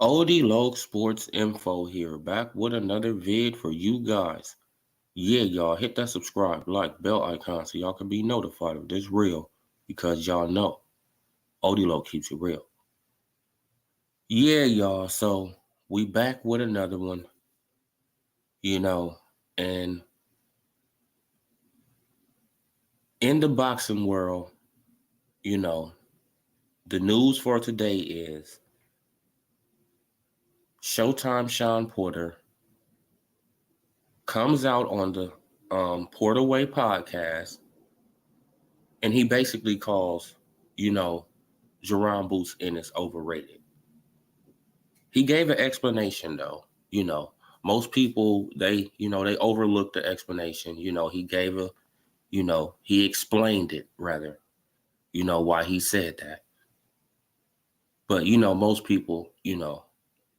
OdeeLoccSportsInfo here, back with another vid for you guys. Yeah, y'all, hit that subscribe, like, bell icon so y'all can be notified of this reel because y'all know OdeeLoc keeps it real. Yeah, y'all, so we back with another one, you know, and in the boxing world, you know, the news for today is Showtime Sean Porter comes out on the Porter Way podcast and he basically calls, Jerron Boots Ennis overrated. He gave an explanation though, Most people they overlook the explanation. He gave he explained it rather, why he said that. But most people,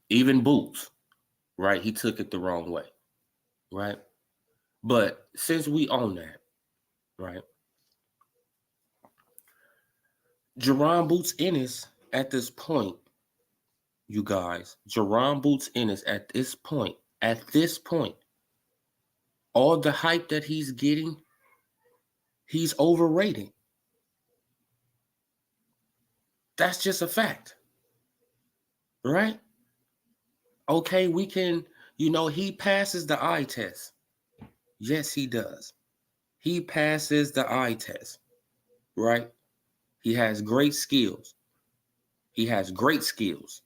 even Boots, right? He took it the wrong way, right? But since we own that, right? Jerron Boots Ennis at this point, you guys, Jerron Boots Ennis at this point, all the hype that he's getting, he's overrated. That's just a fact, right? Okay, we can, he passes the eye test. Yes, he does. He passes the eye test, right? He has great skills. He has great skills.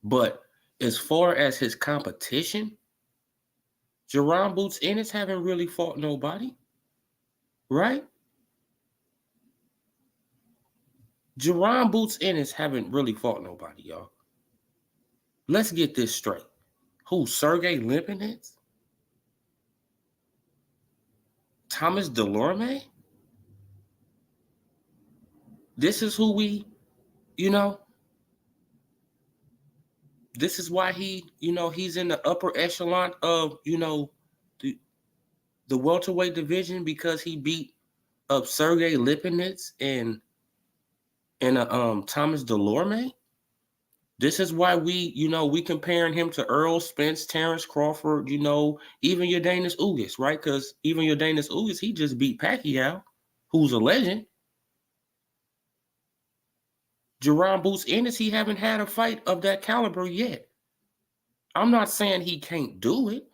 But as far as his competition, Jerron Boots Ennis haven't really fought nobody, right? Jerron Boots Ennis haven't really fought nobody, y'all. Let's get this straight. Who? Sergey Lipinets? Thomas Delorme? This is who we, this is why he's in the upper echelon of, the welterweight division because he beat up Sergey Lipinets and Thomas Delorme. This is why we comparing him to Earl Spence, Terrence Crawford, even Yordenis Ugas, right? Because even Yordenis Ugas, he just beat Pacquiao, who's a legend. Jerron Boots Ennis, he haven't had a fight of that caliber yet. I'm not saying he can't do it,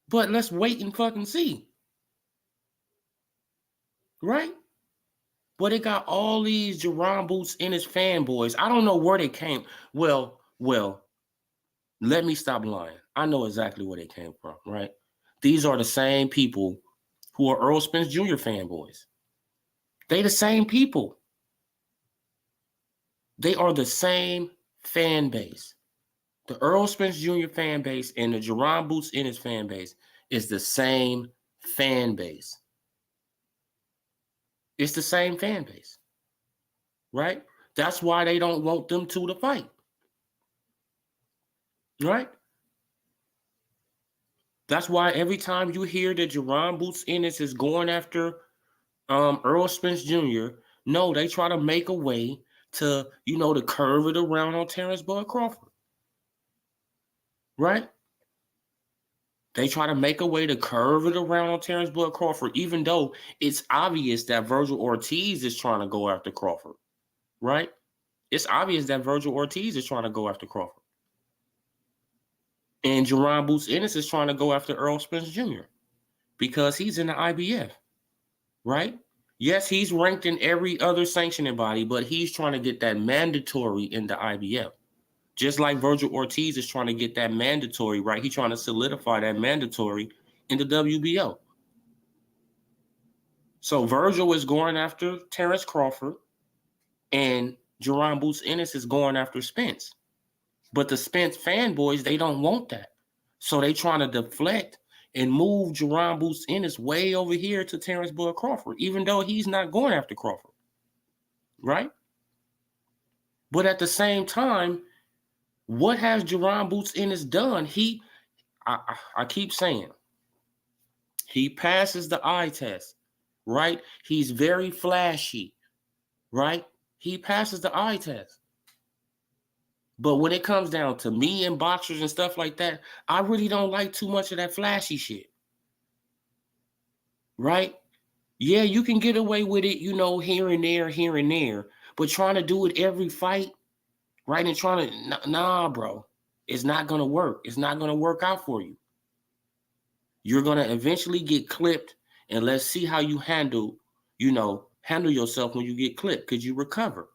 but let's wait and fucking see. Right? But it got all these Jerron Boots Ennis fanboys. I don't know where they came. Well, let me stop lying. I know exactly where they came from, right? These are the same people who are Earl Spence Jr. fanboys. They the same people. They are the same fan base. The Earl Spence Jr. fan base and the Jerron Boots Ennis fan base is the same fan base. It's the same fan base, right? That's why they don't want them two to fight, right? That's why every time you hear that Jerron Boots Ennis is going after Earl Spence Jr., no, they try to make a way to, to curve it around on Terrence Bud Crawford, right? They try to make a way to curve it around on Terrence Bud Crawford, even though it's obvious that Virgil Ortiz is trying to go after Crawford, right? It's obvious that Virgil Ortiz is trying to go after Crawford. And Jerron Boots Ennis is trying to go after Earl Spence Jr. because he's in the IBF, right? Yes, he's ranked in every other sanctioning body, but he's trying to get that mandatory in the IBF. Just like Virgil Ortiz is trying to get that mandatory, right? He's trying to solidify that mandatory in the WBO. So Virgil is going after Terrence Crawford, and Jerron Boots Ennis is going after Spence. But the Spence fanboys, they don't want that. So they trying to deflect and move Jerron Boots Ennis way over here to Terrence Bud Crawford, even though he's not going after Crawford, right? But at the same time, what has Jerron Boots Ennis done? I keep saying, he passes the eye test, right? He's very flashy, right? He passes the eye test. But when it comes down to me and boxers and stuff like that, I really don't like too much of that flashy shit. Right? Yeah, you can get away with it, here and there, but trying to do it every fight, right? And trying to, nah, bro, it's not going to work. It's not going to work out for you. You're going to eventually get clipped, and let's see how you handle yourself when you get clipped. Could you recover?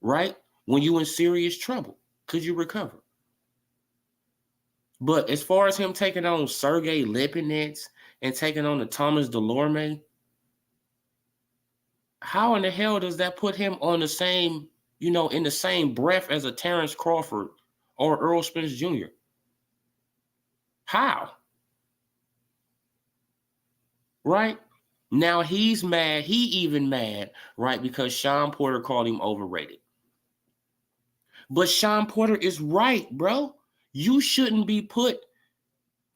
Right? When you in serious trouble, could you recover? But as far as him taking on Sergey Lipinets and taking on the Thomas Delorme, how in the hell does that put him on the same, in the same breath as a Terrence Crawford or Earl Spence Jr.? How? Right? Now he's mad. He even mad, right? Because Sean Porter called him overrated. But Sean Porter is right, bro. You shouldn't be put.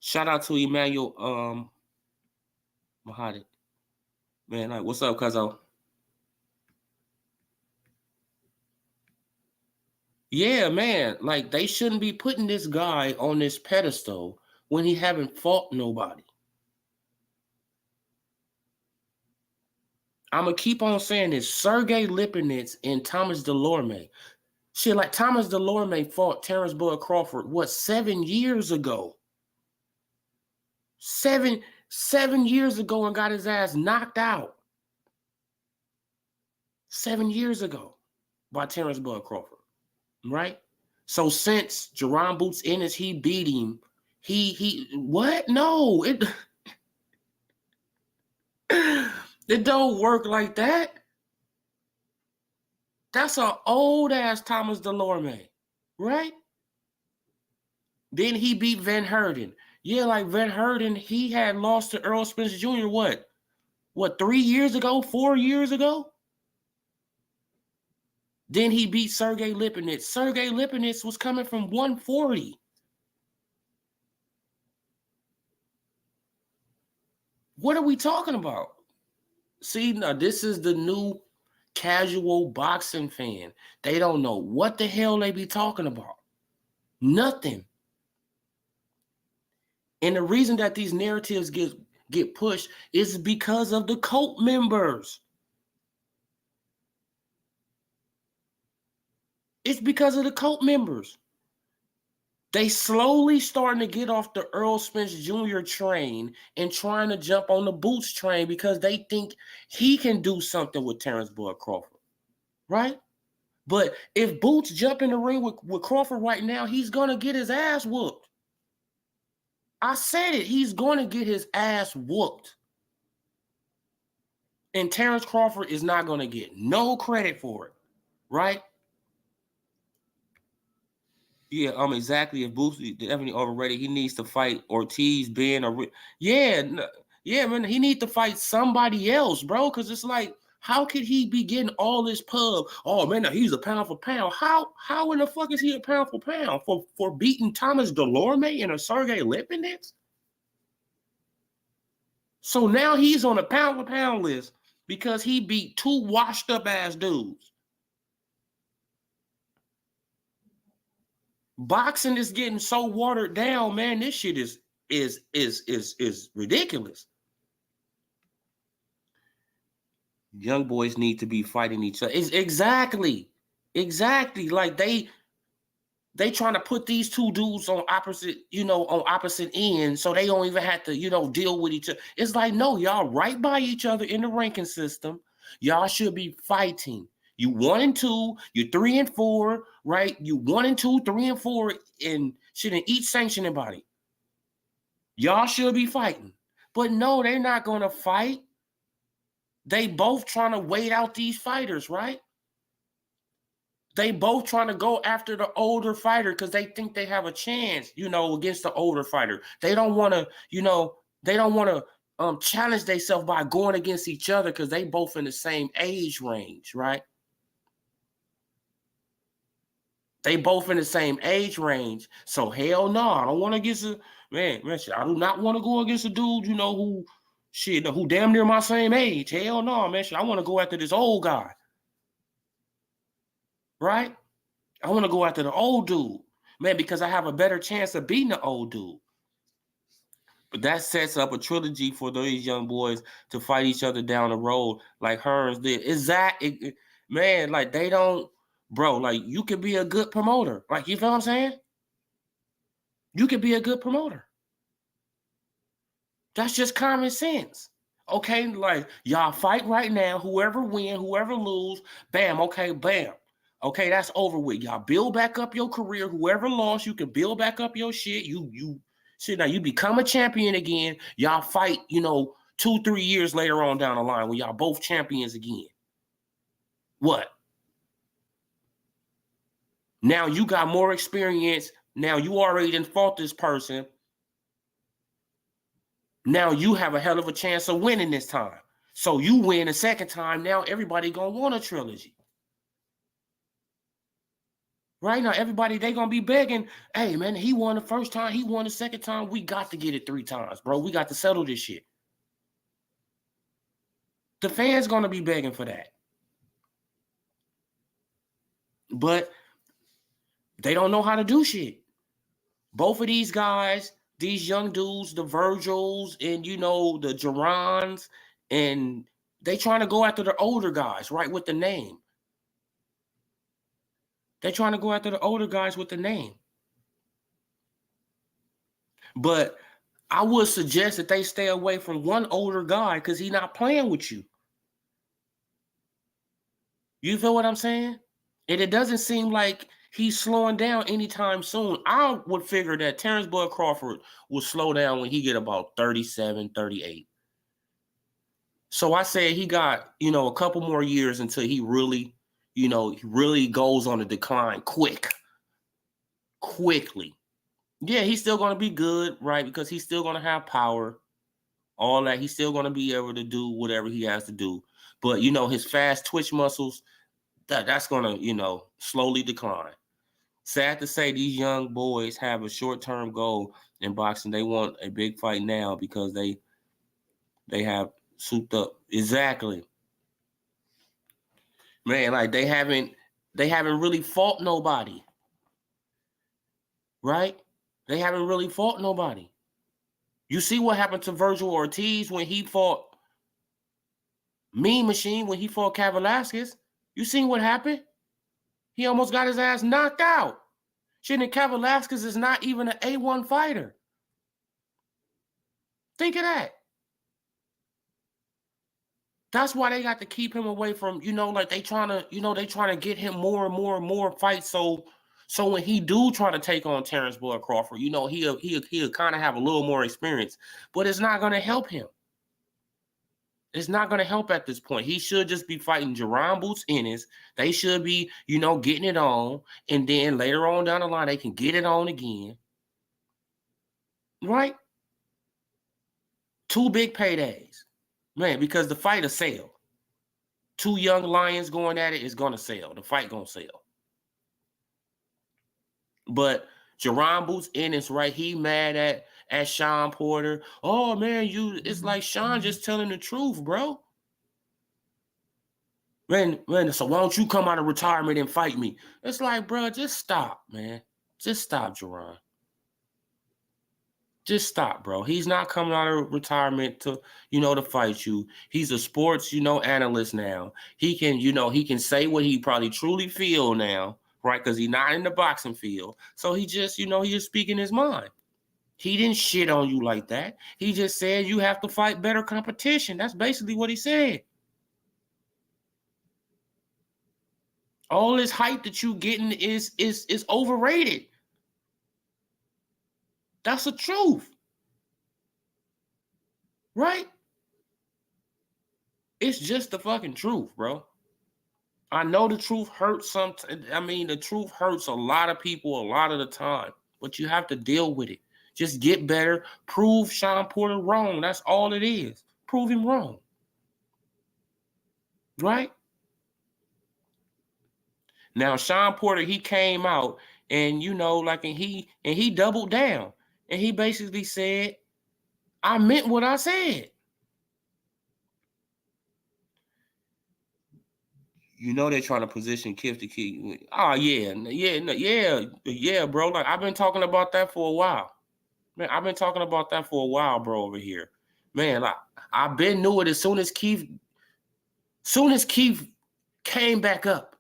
Shout out to Emmanuel Mahadi. Man, like, what's up, cuzzo? Yeah, man. Like, they shouldn't be putting this guy on this pedestal when he haven't fought nobody. I'm going to keep on saying this. Sergey Lipinets and Thomas Delorme. Shit, like Thomas Delorme fought Terrence Bud Crawford, 7 years ago? 7 years ago and got his ass knocked out. 7 years ago by Terrence Bud Crawford, right? So since Jerron Boots Ennis, he beat him. He what? No, it don't work like that. That's an old ass Thomas Delorme, right? Then he beat Van Herden. Yeah, like Van Herden, he had lost to Earl Spence Jr. What 3 years ago, 4 years ago? Then he beat Sergey Lipinets. Sergey Lipinets was coming from 140. What are we talking about? See, now this is the new casual boxing fan. They don't know what the hell they be talking about. Nothing. And the reason that these narratives get pushed is because of the cult members. It's because of the cult members. They slowly starting to get off the Earl Spence Jr. train and trying to jump on the Boots train because they think he can do something with Terrence Bud Crawford, right? But if Boots jump in the ring with Crawford right now, he's going to get his ass whooped. I said it. He's going to get his ass whooped. And Terrence Crawford is not going to get no credit for it, right? Yeah, exactly. If Boots is definitely overrated, he needs to fight Ortiz, Ben, or yeah, man, he needs to fight somebody else, bro. Because it's like, how could he be getting all this pub? Oh man, he's a pound for pound. How in the fuck is he a pound for pound for beating Thomas Delorme and a Sergey Lipinets? So now he's on a pound for pound list because he beat two washed up ass dudes. Boxing is getting so watered down, man. This shit is ridiculous. Young boys need to be fighting each other. Exactly. Like they trying to put these two dudes on opposite ends, so they don't even have to, deal with each other. It's like, no, y'all right by each other in the ranking system. Y'all should be fighting. You 1 and 2, you 3 and 4, right? You 1 and 2, 3 and 4, and shit in each sanctioning body. Y'all should be fighting. But no, they're not gonna fight. They both trying to wait out these fighters, right? They both trying to go after the older fighter because they think they have a chance, against the older fighter. They don't want to, challenge themselves by going against each other because they both in the same age range, right? They both in the same age range. So hell no, I don't want to against a man. I do not want to go against a dude, who damn near my same age. Hell no, man. I want to go after this old guy. Right? I want to go after the old dude, man, because I have a better chance of beating the old dude. But that sets up a trilogy for these young boys to fight each other down the road like Hearns did. Man, like they don't, bro, like you can be a good promoter. Like, you feel what I'm saying? You can be a good promoter. That's just common sense. Okay, like y'all fight right now. Whoever win, whoever lose, bam, okay, bam. Okay, that's over with. Y'all build back up your career. Whoever lost, you can build back up your shit. You shit now. You become a champion again. Y'all fight, 2-3 years later on down the line when y'all both champions again. What? Now you got more experience. Now you already done fought this person. Now you have a hell of a chance of winning this time. So you win a second time. Now everybody gonna want a trilogy. Right now, everybody, they gonna be begging, hey man, he won the first time, he won the second time. We got to get it 3 times, bro. We got to settle this shit. The fans gonna be begging for that. But they don't know how to do shit. Both of these guys, these young dudes, the Virgils and the Jerons, and they trying to go after the older guys, right, with the name. They're trying to go after the older guys with the name. But I would suggest that they stay away from one older guy because he's not playing with you. You feel what I'm saying? And it doesn't seem like he's slowing down anytime soon. I would figure that Terrence Bud Crawford will slow down when he get about 37, 38. So I say he got, a couple more years until he really, he really goes on a decline quickly. Yeah, he's still going to be good, right? Because he's still going to have power, all that. He's still going to be able to do whatever he has to do. But, his fast twitch muscles, that's going to, slowly decline. Sad to say, these young boys have a short-term goal in boxing. They want a big fight now because they have souped up. Exactly. Man, like they haven't really fought nobody. Right? They haven't really fought nobody. You see what happened to Virgil Ortiz when he fought Mean Machine, when he fought Velasquez. You seen what happened? He almost got his ass knocked out. Shit, and Velasquez is not even an A1 fighter. Think of that. That's why they got to keep him away from, like they trying to get him more and more and more fights. So when he do try to take on Terrence Bud Crawford, he'll kind of have a little more experience, but it's not going to help him. It's not going to help at this point. He should just be fighting Jerron Boots Ennis. They should be, getting it on. And then later on down the line, they can get it on again. Right? 2 big paydays. Man, because the fight will sell. 2 young lions going at it is going to sell. The fight going to sell. But Jerron Boots Ennis, right? He mad at Sean Porter. Oh, man, it's like Sean just telling the truth, bro. Man, so why don't you come out of retirement and fight me? It's like, bro, just stop, man. Just stop, Jerron. Just stop, bro. He's not coming out of retirement to fight you. He's a sports, analyst now. He can, he can say what he probably truly feel now, right? Because he's not in the boxing field. So he just, he's just speaking his mind. He didn't shit on you like that. He just said you have to fight better competition. That's basically what he said. All this hype that you getting is overrated. That's the truth. Right? It's just the fucking truth, bro. I know the truth hurts the truth hurts a lot of people a lot of the time, but you have to deal with it. Just get better. Prove Sean Porter wrong. That's all it is. Prove him wrong. Right? Now, Sean Porter, he came out and, he doubled down. And he basically said, I meant what I said. You know they're trying to position Kif to keep. Oh yeah, bro. Like I've been talking about that for a while, man. I've been talking about that for a while, bro. Over here, man. I've been knew it as soon as Keith came back up.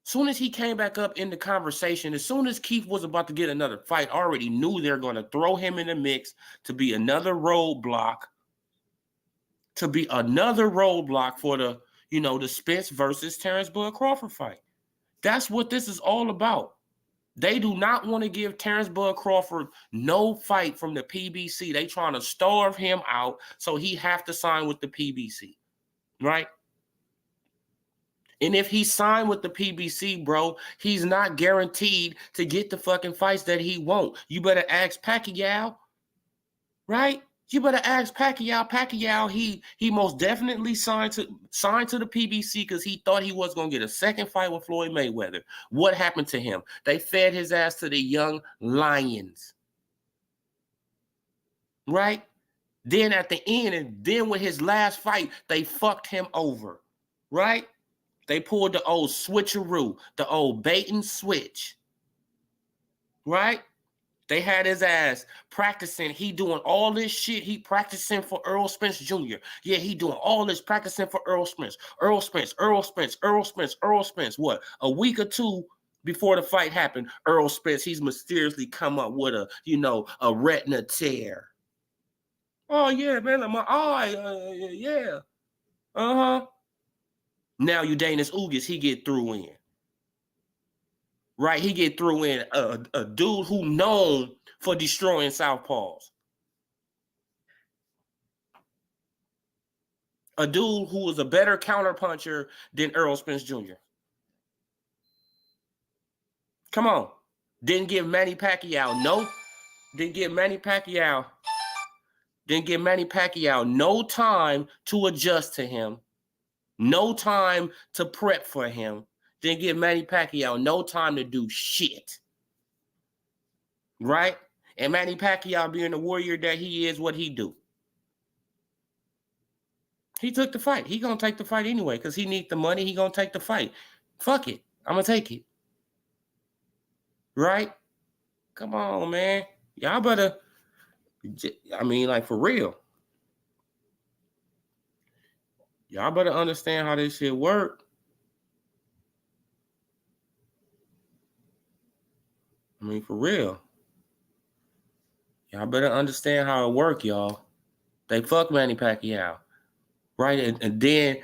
Soon as he came back up in the conversation, as soon as Keith was about to get another fight, I already knew they're going to throw him in the mix to be another roadblock, for the Spence versus Terrence Bud Crawford fight. That's what this is all about. They do not want to give Terrence Bud Crawford no fight from the PBC. They trying to starve him out so he have to sign with the PBC, right? And if he signed with the PBC, bro, he's not guaranteed to get the fucking fights that he won't. You better ask Pacquiao, right? You better ask Pacquiao. Pacquiao, he most definitely signed to the PBC because he thought he was going to get a second fight with Floyd Mayweather. What happened to him? They fed his ass to the young lions, right? Then at the end, and then with his last fight, they fucked him over, right? They pulled the old switcheroo, the old bait and switch, right? They had his ass practicing. He doing all this shit. He practicing for Earl Spence Jr. Yeah, he doing all this practicing for Earl Spence. Earl Spence. What? A week or two before the fight happened, Earl Spence, he's mysteriously come up with a retina tear. Oh, yeah, man, my eye. Yeah. Uh-huh. Now Udanis Ugas, he get through in. Right? He get through in a dude who known for destroying southpaws. A dude who was a better counterpuncher than Earl Spence Jr. Come on. Didn't give Manny Pacquiao no time to adjust to him. No time to prep for him. Didn't give Manny Pacquiao no time to do shit. Right? And Manny Pacquiao, being the warrior that he is, what he do? He took the fight. He gonna take the fight anyway because he need the money. He gonna take the fight. Fuck it. I'm gonna take it. Right? Come on, man. Y'all better, for real. Y'all better understand how this shit work. For real. Y'all better understand how it work, y'all. They fuck Manny Pacquiao. Right? And then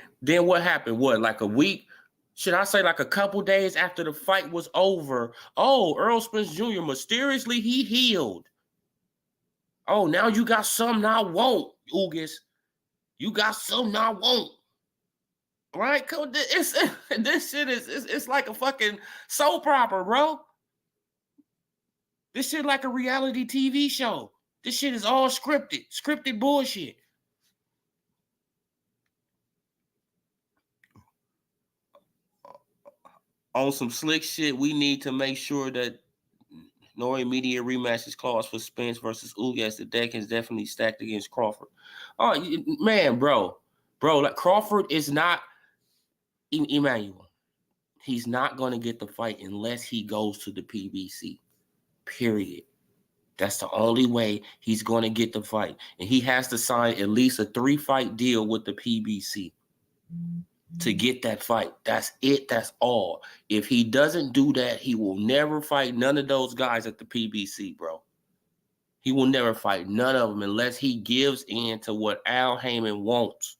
what happened? What, like a week? Should I say like a couple days after the fight was over? Oh, Earl Spence Jr. mysteriously he healed. Oh, now you got something I won't, Ugas. You got something I won't. Right? This shit is like a fucking soap opera, bro. This shit like a reality TV show. This shit is all scripted bullshit. On some slick shit, we need to make sure that no immediate rematches clause for Spence versus Ugas. The deck is definitely stacked against Crawford. Oh, man, bro, like Crawford is not Emmanuel. He's not going to get the fight unless he goes to the PBC, period. That's the only way he's going to get the fight. And he has to sign at least a 3-fight deal with the PBC to get that fight. That's it. That's all. If he doesn't do that, he will never fight none of those guys at the PBC, bro. He will never fight none of them unless he gives in to what Al Heyman wants.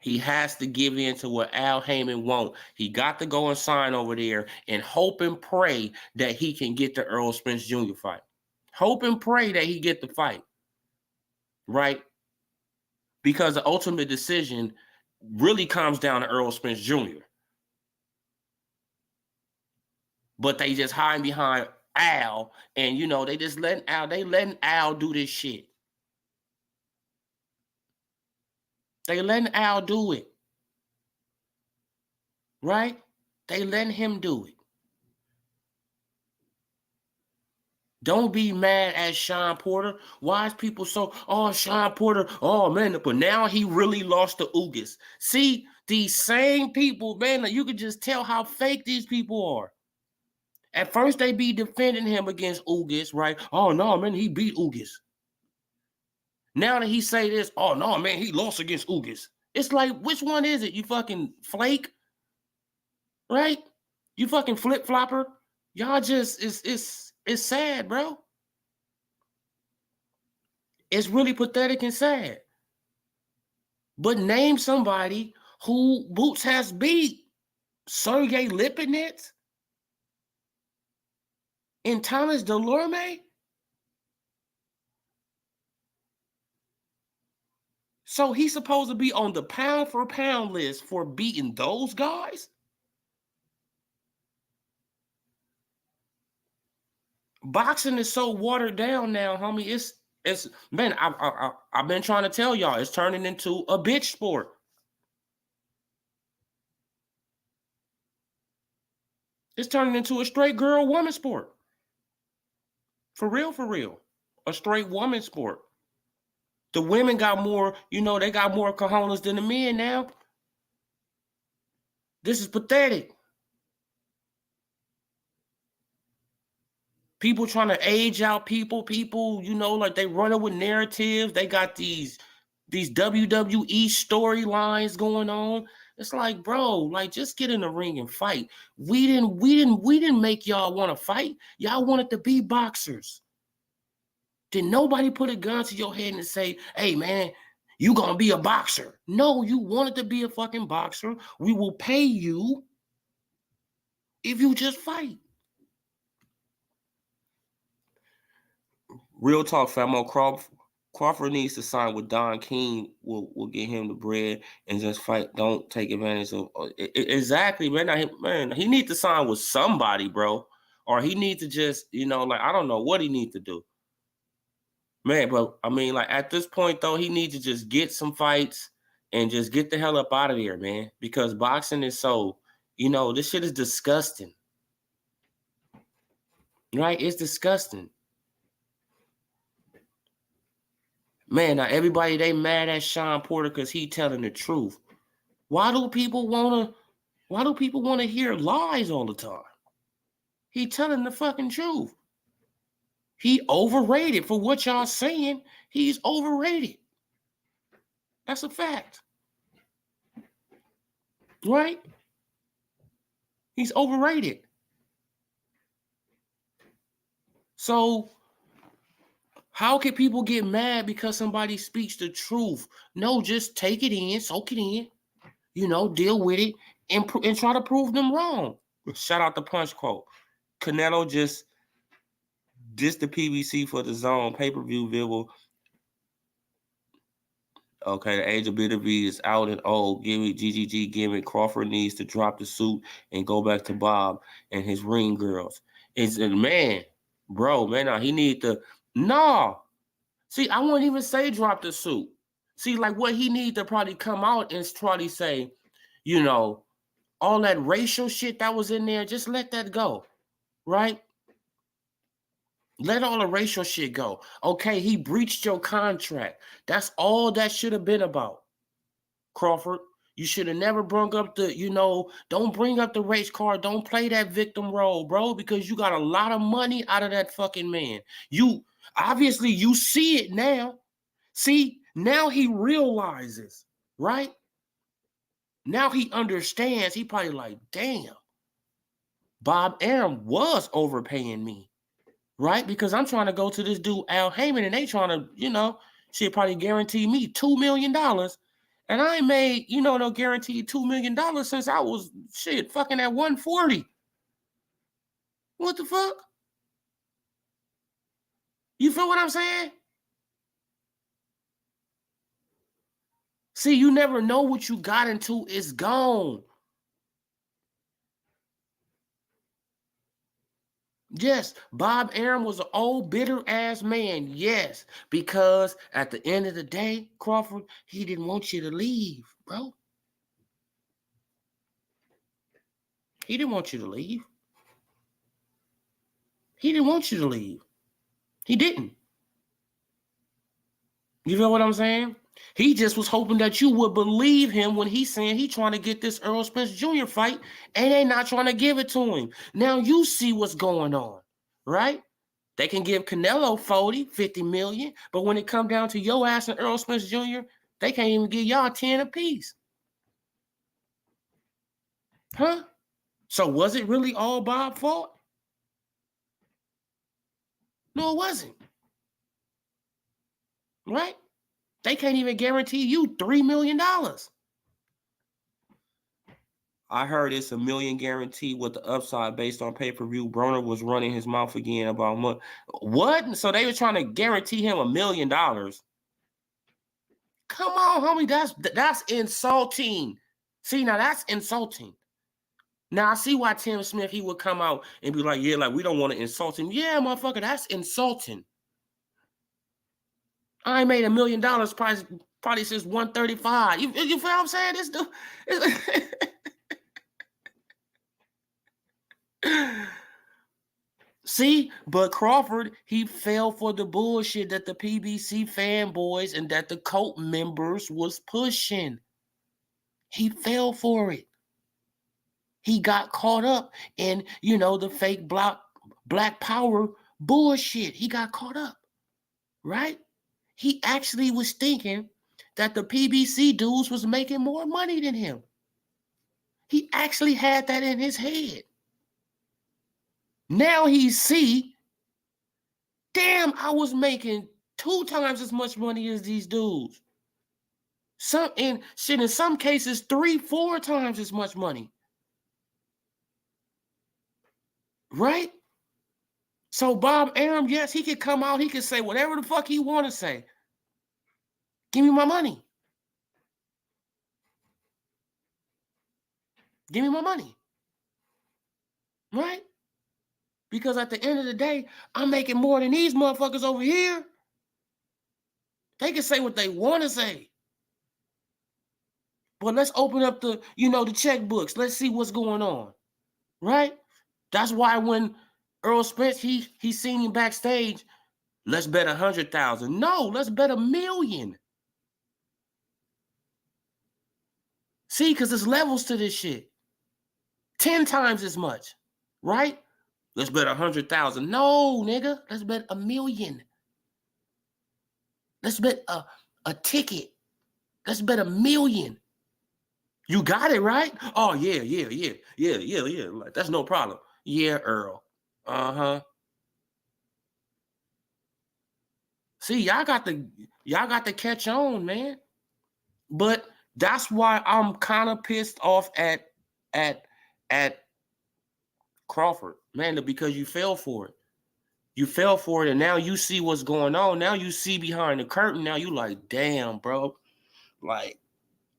He has to give in to what Al Heyman wants. He got to go and sign over there and hope and pray that he can get the Earl Spence Jr. fight. Hope and pray that he get the fight. Right? Because the ultimate decision really comes down to Earl Spence Jr. But they just hiding behind Al, and they just letting Al do this shit. They letting Al do it. Right? They letting him do it. Don't be mad at Sean Porter. Why is people so, Sean Porter, oh man, but now he really lost to Ugas. See, These same people, man, you can just tell how fake these people are. At first, they be defending him against Ugas, right? Oh, no, man, he beat Ugas. Now that he say this, oh, no, man, he lost against Ugas. It's like, which one is it? You fucking flake? Right? You fucking flip-flopper? Y'all just, it's sad, bro. It's really pathetic and sad. But name somebody who Boots has beat. Sergey Lipinets and Thomas Delorme. So he's supposed to be on the pound for pound list for beating those guys? Boxing is so watered down now, homie. It's man, I've been trying to tell y'all, it's turning into a bitch sport. It's turning into a straight girl woman sport. For real, for real. A straight woman sport. The women got more, they got more cojones than the men now. This is pathetic. People trying to age out people, like they running with narratives. They got these WWE storylines going on. It's like, bro, like just get in the ring and fight. We didn't make y'all want to fight. Y'all wanted to be boxers. Did nobody put a gun to your head and say, hey man, you gonna be a boxer? No, you wanted to be a fucking boxer. We will pay you if you just fight. Real talk, famo. Crawford needs to sign with Don King. Will get him the bread and just fight. Don't take advantage of exactly, man. He needs to sign with somebody, bro, or he needs to just, I don't know what he needs to do, man. But I mean, like at this point, though, he needs to just get some fights and just get the hell up out of there, man. Because boxing is so, this shit is disgusting, right? It's disgusting. Man, now everybody, they mad at Sean Porter because he telling the truth. Why do people wanna hear lies all the time? He telling the fucking truth. He overrated for what y'all saying. He's overrated. That's a fact. Right? He's overrated. So how can people get mad because somebody speaks the truth? No, just take it in, soak it in, deal with it, and try to prove them wrong. Shout out the Punch quote. Canelo just dissed the PBC for the Zone pay-per-view video. Okay, the age of bitter V is out and old. Give me GGG, give me. Crawford needs to drop the suit and go back to Bob and his ring girls. It's man, bro, man, nah, he need to. No. See, I wouldn't even say drop the suit. See, like what he need to probably come out and probably say, all that racial shit that was in there, just let that go, right? Let all the racial shit go. Okay, he breached your contract. That's all that should have been about. Crawford, you should have never brought up don't bring up the race card. Don't play that victim role, bro, because you got a lot of money out of that fucking man. You obviously you see it now. See, now he realizes, right? Now he understands. He probably like, damn, Bob Arum was overpaying me. Right? Because I'm trying to go to this dude, Al Heyman, and they trying to, she'll probably guarantee me $2 million. And I ain't made, no guaranteed $2 million since I was, fucking at 140. What the fuck? You feel what I'm saying? See, you never know what you got into. It's gone. Yes, Bob Arum was an old, bitter-ass man. Yes, because at the end of the day, Crawford, he didn't want you to leave, bro. He didn't want you to leave. He didn't want you to leave. He didn't. You feel what I'm saying? He just was hoping that you would believe him when he's saying he trying to get this Errol Spence Jr. fight and they not trying to give it to him. Now you see what's going on, right? They can give Canelo 40, 50 million, but when it come down to your ass and Errol Spence Jr., they can't even give y'all 10 apiece. Huh? So was it really all Bob's fault? No, it wasn't. Right? They can't even guarantee you $3 million. I heard it's $1 million guarantee with the upside based on pay-per-view. Broner was running his mouth again about what? So they were trying to guarantee him $1 million. Come on, homie. That's insulting. See, now that's insulting. Now I see why Tim Smith, he would come out and be like, yeah, like we don't want to insult him. Yeah, motherfucker, that's insulting. I ain't made $1 million probably since 135. You feel what I'm saying? This dude. See, but Crawford, he fell for the bullshit that the PBC fanboys and that the cult members was pushing. He fell for it. He got caught up in, the fake black power bullshit. He got caught up, right? He actually was thinking that the PBC dudes was making more money than him. He actually had that in his head. Now he see, damn, I was making 2 times as much money as these dudes. In some cases, 3, 4 times as much money. Right? So Bob Arum, yes, he could come out, he could say whatever the fuck he want to say. Give me my money. Give me my money. Right? Because at the end of the day, I'm making more than these motherfuckers over here. They can say what they want to say. But let's open up the checkbooks. Let's see what's going on. Right? That's why when Earl Spence, he seen him backstage, let's bet 100,000. No, let's bet $1 million. See, because there's levels to this shit. 10 times as much. Right? Let's bet 100,000. No, nigga. Let's bet $1 million. Let's bet a ticket. Let's bet $1 million. You got it, right? Oh, yeah. Like, that's no problem. Yeah, Earl. Uh-huh. See, y'all got to catch on, man. But that's why I'm kind of pissed off at Crawford, man, because you fell for it. You fell for it, and now you see what's going on. Now you see behind the curtain. Now you like, damn, bro. Like,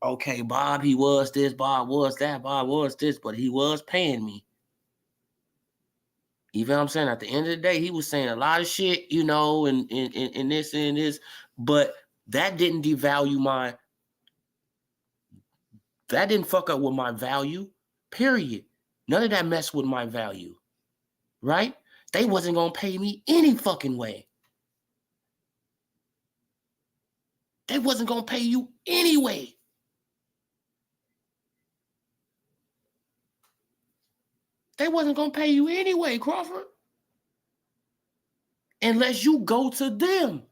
okay, Bob, he was this, Bob was that, Bob was this, but he was paying me. You feel what I'm saying? At the end of the day, he was saying a lot of shit, and this and this, but that didn't devalue that didn't fuck up with my value, period. None of that messed with my value, right? They wasn't going to pay me any fucking way. They wasn't going to pay you anyway. They wasn't going to pay you anyway, Crawford. Unless you go to them.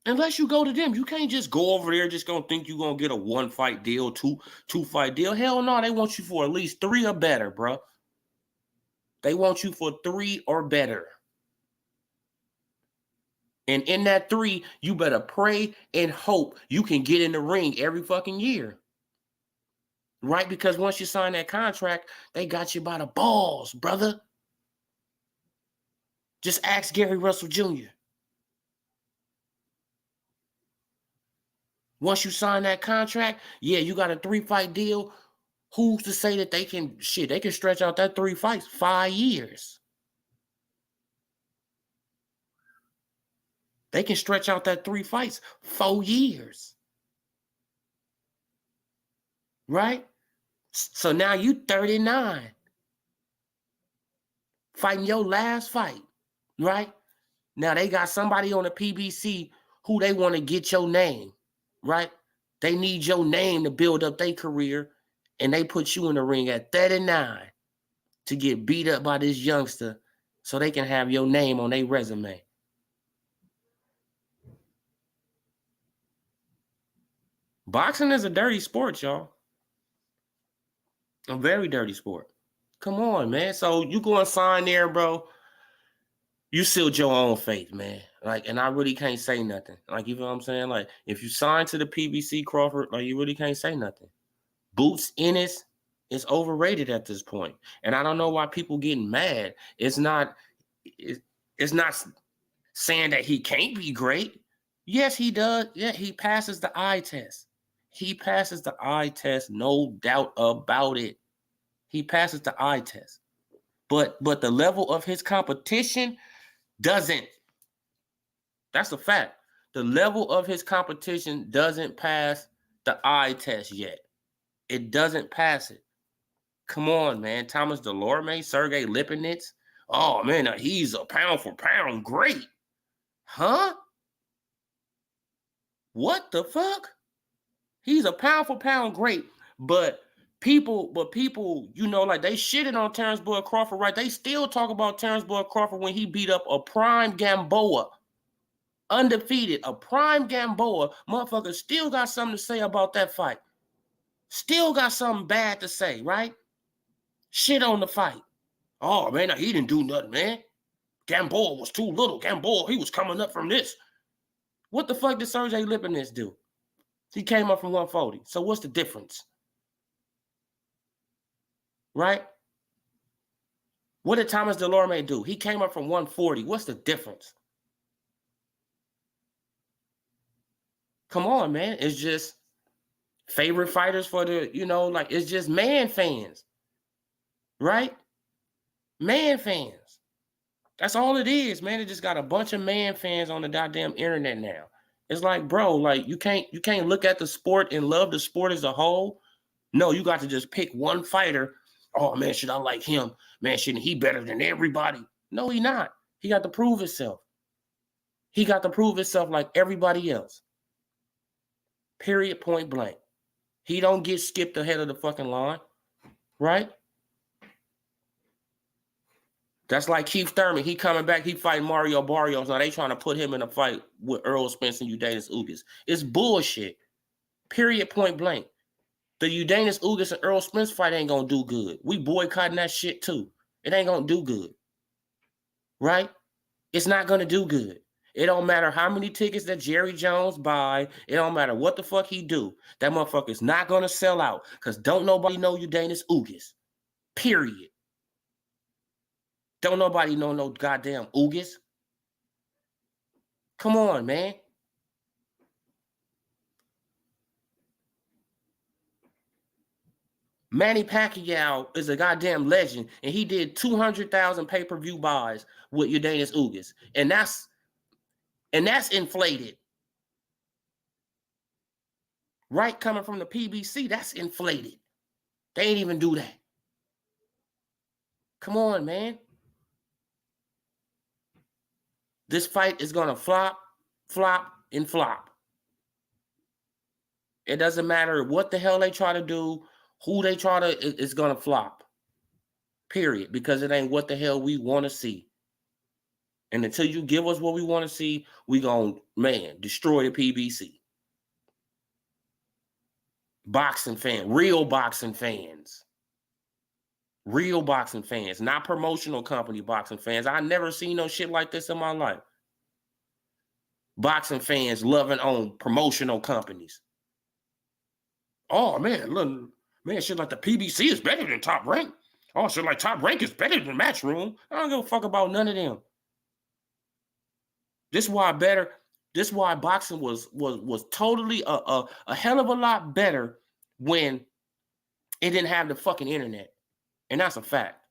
Unless you go to them. You can't just go over there just going to think you're going to get a 1-fight deal, two-fight deal. Hell no, they want you for at least 3 or better, bro. They want you for 3 or better. And in that 3, you better pray and hope you can get in the ring every fucking year. Right? Because once you sign that contract, they got you by the balls, brother. Just ask Gary Russell Jr. Once you sign that contract, yeah, you got a 3-fight deal. Who's to say that they can stretch out that 3 fights 5 years. They can stretch out that 3 fights 4 years. Right? So now you 39. Fighting your last fight, right? Now they got somebody on the PBC who they want to get your name, right? They need your name to build up their career, and they put you in the ring at 39 to get beat up by this youngster so they can have your name on their resume. Boxing is a dirty sport, y'all. A very dirty sport. Come on, man. So you go and sign there, bro. You sealed your own fate, man. Like, and I really can't say nothing. Like, you know what I'm saying? Like, if you sign to the PBC, Crawford, like, you really can't say nothing. Boots Ennis is overrated at this point. And I don't know why people getting mad. It's not saying that he can't be great. Yes, he does. Yeah, he passes the eye test. He passes the eye test, no doubt about it. He passes the eye test. But the level of his competition doesn't. That's a fact. The level of his competition doesn't pass the eye test yet. It doesn't pass it. Come on, man. Thomas Delorme, Sergey Lipinets. Oh, man, he's a pound for pound great. Huh? What the fuck? He's a pound for pound great. But people, you know, like they shitted on Terrence Bud Crawford, right? They still talk about Terrence Bud Crawford when he beat up a prime Gamboa. Undefeated, a prime Gamboa. Motherfucker still got something to say about that fight. Still got something bad to say, right? Shit on the fight. Oh, man, he didn't do nothing, man. Gamboa was too little. Gamboa, he was coming up from this. What the fuck did Sergey Lipinets do? He came up from 140. So what's the difference? Right? What did Thomas Delorme do? He came up from 140. What's the difference? Come on, man. It's just favorite fighters for the, you know, like it's just man fans. Right? Man fans. That's all it is, man. It just got a bunch of man fans on the goddamn internet now. It's like, bro, like you can't look at the sport and love the sport as a whole. No, you got to just pick one fighter. Oh man, should I like him? Man, shouldn't he better than everybody? No, he not. He got to prove himself. He got to prove himself like everybody else. Period, point blank. He don't get skipped ahead of the fucking line, right? That's like Keith Thurman. He coming back. He fighting Mario Barrios. Now they trying to put him in a fight with Earl Spence and Udanis Ugas. It's bullshit. Period, point blank. The Udanis Ugas and Earl Spence fight ain't gonna do good. We boycotting that shit too. It ain't gonna do good. Right? It's not gonna do good. It don't matter how many tickets that Jerry Jones buy. It don't matter what the fuck he do. That motherfucker's not gonna sell out. Because don't nobody know Udanis Ugas. Period. Don't nobody know no goddamn Ugas. Come on, man. Manny Pacquiao is a goddamn legend, and he did 200,000 pay-per-view buys with Udanis Ugas, and that's inflated, right? Coming from the PBC, that's inflated. They ain't even do that. Come on, man. This fight is gonna flop, and flop. It doesn't matter what the hell they try to do, who they try to, it's gonna flop. Period. Because it ain't what the hell we want to see. And until you give us what we want to see, we gonna, man, destroy the PBC. Boxing fan, real boxing fans. Real boxing fans, not promotional company boxing fans. I never seen no shit like this in my life. Boxing fans loving on promotional companies. Oh man, look, man, shit like the PBC is better than Top Rank. Oh, shit like Top Rank is better than Matchroom. I don't give a fuck about none of them. This is why boxing was totally a hell of a lot better when it didn't have the fucking internet. And that's a fact.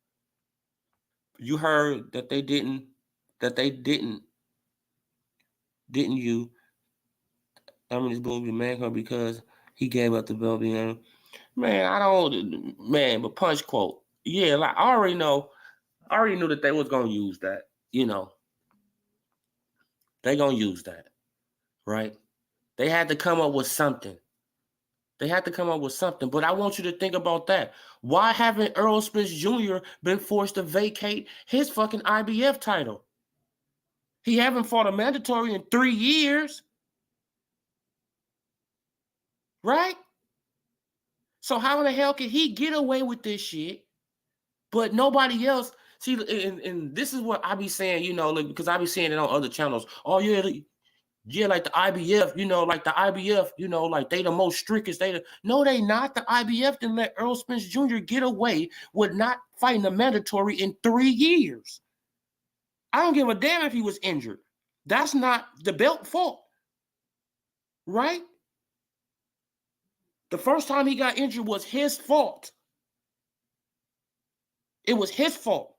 You heard that they didn't you? I mean, this movie man because he gave up the belt. Man, but punch quote. Yeah, like I already knew that they was gonna use that, you know. They gonna use that, right? They had to come up with something. But I want you to think about that. Why haven't Errol Spence Jr. been forced to vacate his fucking IBF title? He haven't fought a mandatory in 3 years. Right? So how in the hell can he get away with this shit, but nobody else? See, and this is what I be saying, because I be seeing it on other channels. Oh, yeah, like the IBF, like they the most strictest. No, they not. The IBF didn't let Errol Spence Jr. get away with not fighting a mandatory in 3 years. I don't give a damn if he was injured. That's not the belt fault, right? The first time he got injured was his fault. It was his fault.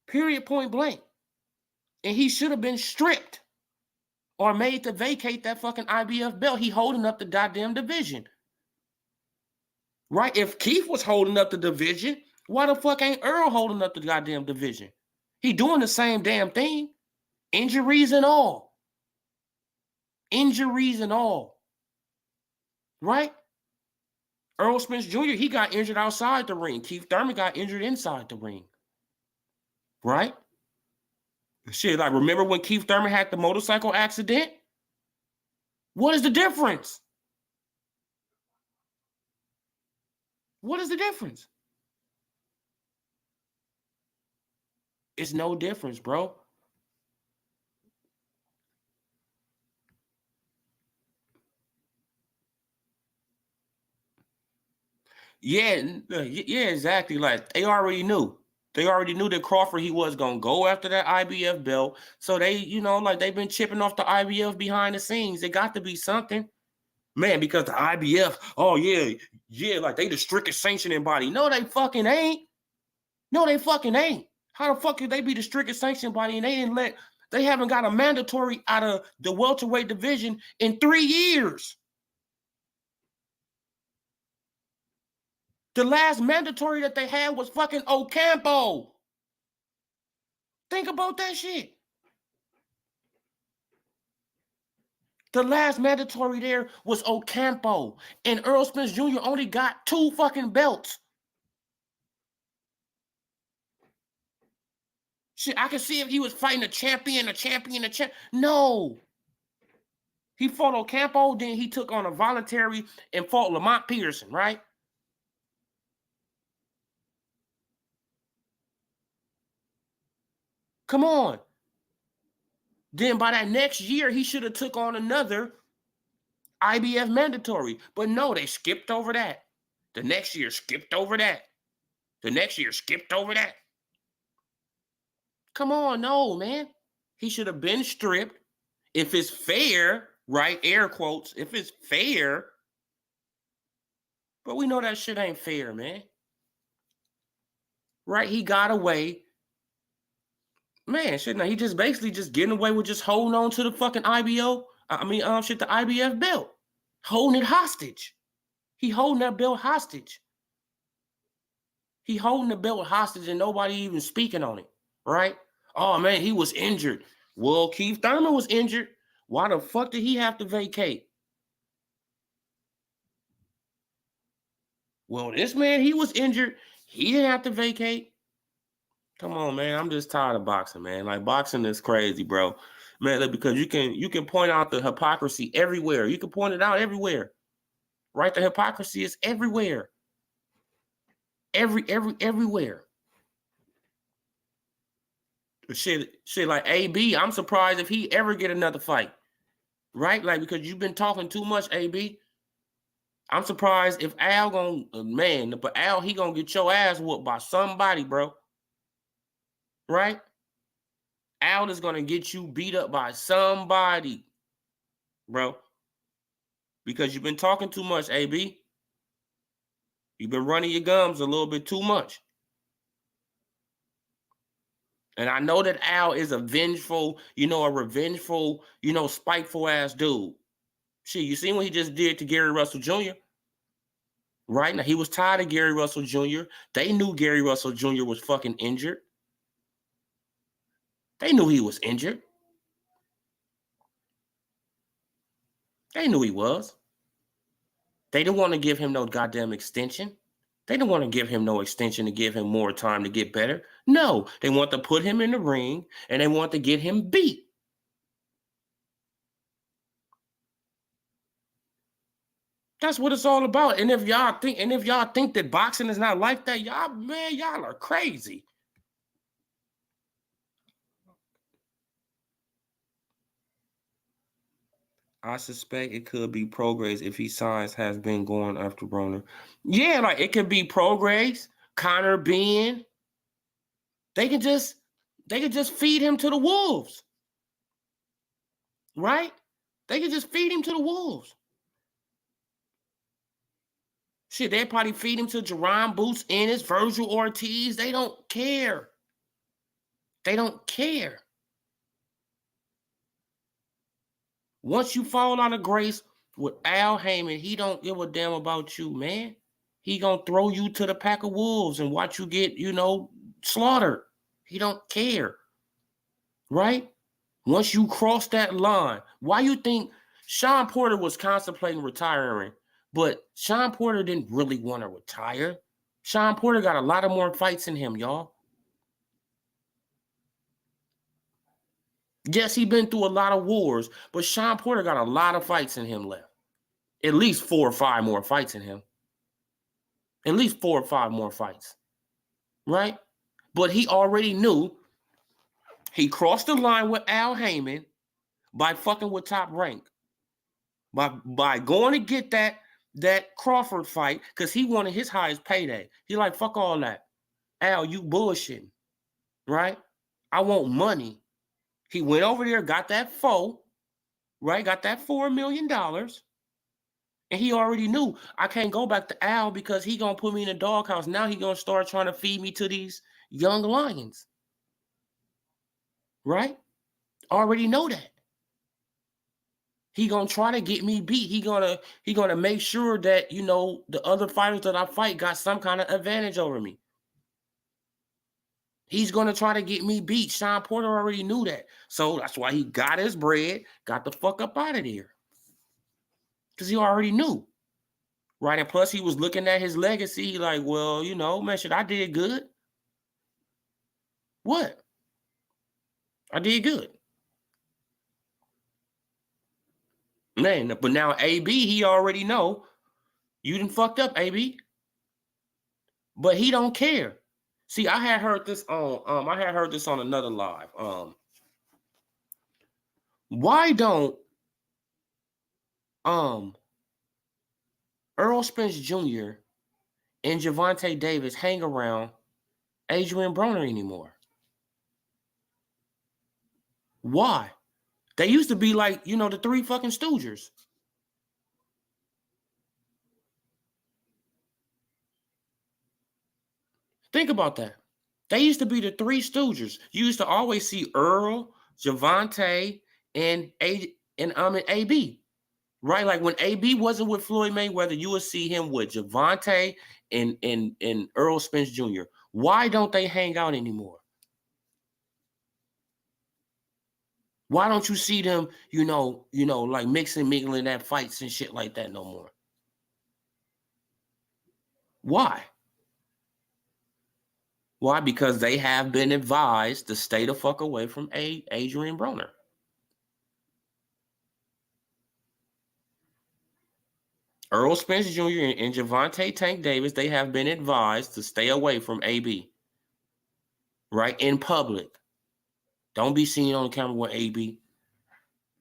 Period, point blank. And he should have been stripped or made to vacate that fucking IBF belt. He holding up the goddamn division. Right? If Keith was holding up the division, why the fuck ain't Earl holding up the goddamn division? He doing the same damn thing. Injuries and all. Right? Errol Spence Jr., he got injured outside the ring. Keith Thurman got injured inside the ring. Right? Shit, like, remember when Keith Thurman had the motorcycle accident? What is the difference? What is the difference? It's no difference, bro. Yeah, exactly. Like, they already knew. They already knew that Crawford, he was going to go after that IBF belt. So they, like, they've been chipping off the IBF behind the scenes. It got to be something. Man, because the IBF, oh, yeah, like, they the strictest sanctioning body. No, they fucking ain't. How the fuck could they be the strictest sanctioning body and they haven't got a mandatory out of the welterweight division in 3 years? The last mandatory that they had was fucking Ocampo. Think about that shit. The last mandatory there was Ocampo. And Errol Spence Jr. only got 2 fucking belts. Shit, I can see if he was fighting a champion. No. He fought Ocampo, then he took on a voluntary and fought Lamont Peterson, right? Come on. Then by that next year, he should have took on another IBF mandatory. But no, they skipped over that. The next year skipped over that. Come on, no, man. He should have been stripped. If it's fair, right? Air quotes. If it's fair. But we know that shit ain't fair, man. Right? He got away. Man, shit, now he just basically just getting away with just holding on to the fucking the IBF belt. Holding it hostage. He holding that belt hostage. He holding the belt hostage and nobody even speaking on it, right? Oh, man, he was injured. Well, Keith Thurman was injured. Why the fuck did he have to vacate? Well, this man, he was injured. He didn't have to vacate. Come on, man. I'm just tired of boxing, man. Like, boxing is crazy, bro. Man, because you can point out the hypocrisy everywhere. You can point it out everywhere. Right? The hypocrisy is everywhere. Everywhere. Shit like AB, I'm surprised if he ever get another fight. Right? Like, because you've been talking too much, AB. I'm surprised if Al but Al, he gonna get your ass whooped by somebody, bro. Right? Al is gonna get you beat up by somebody, bro. Because you've been talking too much, AB. You've been running your gums a little bit too much. And I know that Al is a vengeful, a revengeful, spiteful ass dude. Shit, you seen what he just did to Gary Russell Jr.? Right? Now, he was tired of Gary Russell Jr. They knew Gary Russell Jr. was fucking injured. They knew he was injured. They knew he was. They didn't want to give him no goddamn extension. They didn't want to give him no extension to give him more time to get better. No, they want to put him in the ring and they want to get him beat. That's what it's all about. And if y'all think that boxing is not like that, y'all are crazy. I suspect it could be Prograis if he signs has been going after Broner. Yeah, like it could be Prograis, Connor Bean. They can just feed him to the wolves. Right? They can just feed him to the wolves. Shit, they probably feed him to Jerron Boots, Ennis, Virgil Ortiz. They don't care. They don't care. Once you fall out of grace with Al Heyman, he don't give a damn about you, man. He gonna throw you to the pack of wolves and watch you get, slaughtered. He don't care. Right? Once you cross that line, why you think Sean Porter was contemplating retiring, but Sean Porter didn't really want to retire? Sean Porter got a lot of more fights in him, y'all. Yes, he been through a lot of wars, but Sean Porter got a lot of fights in him left. At least 4 or 5 more fights in him. At least 4 or 5 more fights. Right? But he already knew he crossed the line with Al Heyman by fucking with Top Rank. By going to get that Crawford fight, because he wanted his highest payday. He like, fuck all that. Al, you bullshitting. Right? I want money. He went over there, got that right? Got that $4 million. And he already knew I can't go back to Al because he going to put me in the doghouse. Now he going to start trying to feed me to these young lions. Right? Already know that. He going to try to get me beat. He going to make sure that, the other fighters that I fight got some kind of advantage over me. He's going to try to get me beat. Sean Porter already knew that. So that's why he got his bread, got the fuck up out of there. Because he already knew. Right? And plus he was looking at his legacy like, well, man, shit, I did good. What? I did good. Man, but now AB, he already know you done fucked up, AB. But he don't care. See, I had heard this on another live. Why don't Earl Spence Jr. and Gervonta Davis hang around Adrian Broner anymore? Why? They used to be like, the 3 fucking Stoogers. Think about that. They used to be the 3 Stoogers. You used to always see Earl, Gervonta, and AB. Right? Like when AB wasn't with Floyd Mayweather, you would see him with Gervonta and Earl Spence Jr. Why don't they hang out anymore? Why don't you see them, like mingling at fights and shit like that no more? Why? Why? Because they have been advised to stay the fuck away from Adrian Broner. Earl Spence Jr. and Gervonta Tank Davis, they have been advised to stay away from AB. Right? In public. Don't be seen on camera with AB.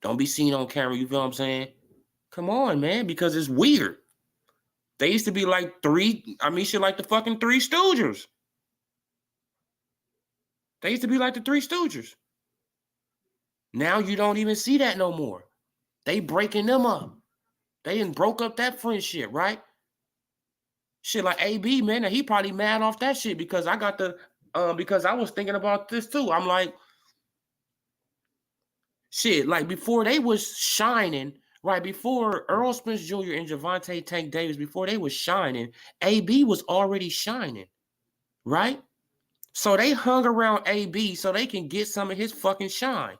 Don't be seen on camera, you feel what I'm saying? Come on, man, because it's weird. They used to be like like the fucking 3 Stoogers. They used to be like the 3 Stoogers. Now you don't even see that no more. They breaking them up. They done broke up that friendship, right? Shit like AB, man, he probably mad off that shit because because I was thinking about this too. I'm like, shit, like before they was shining, right? Before Earl Spence Jr. and Gervonta Tank Davis, before they was shining, AB was already shining, right? So they hung around AB so they can get some of his fucking shine.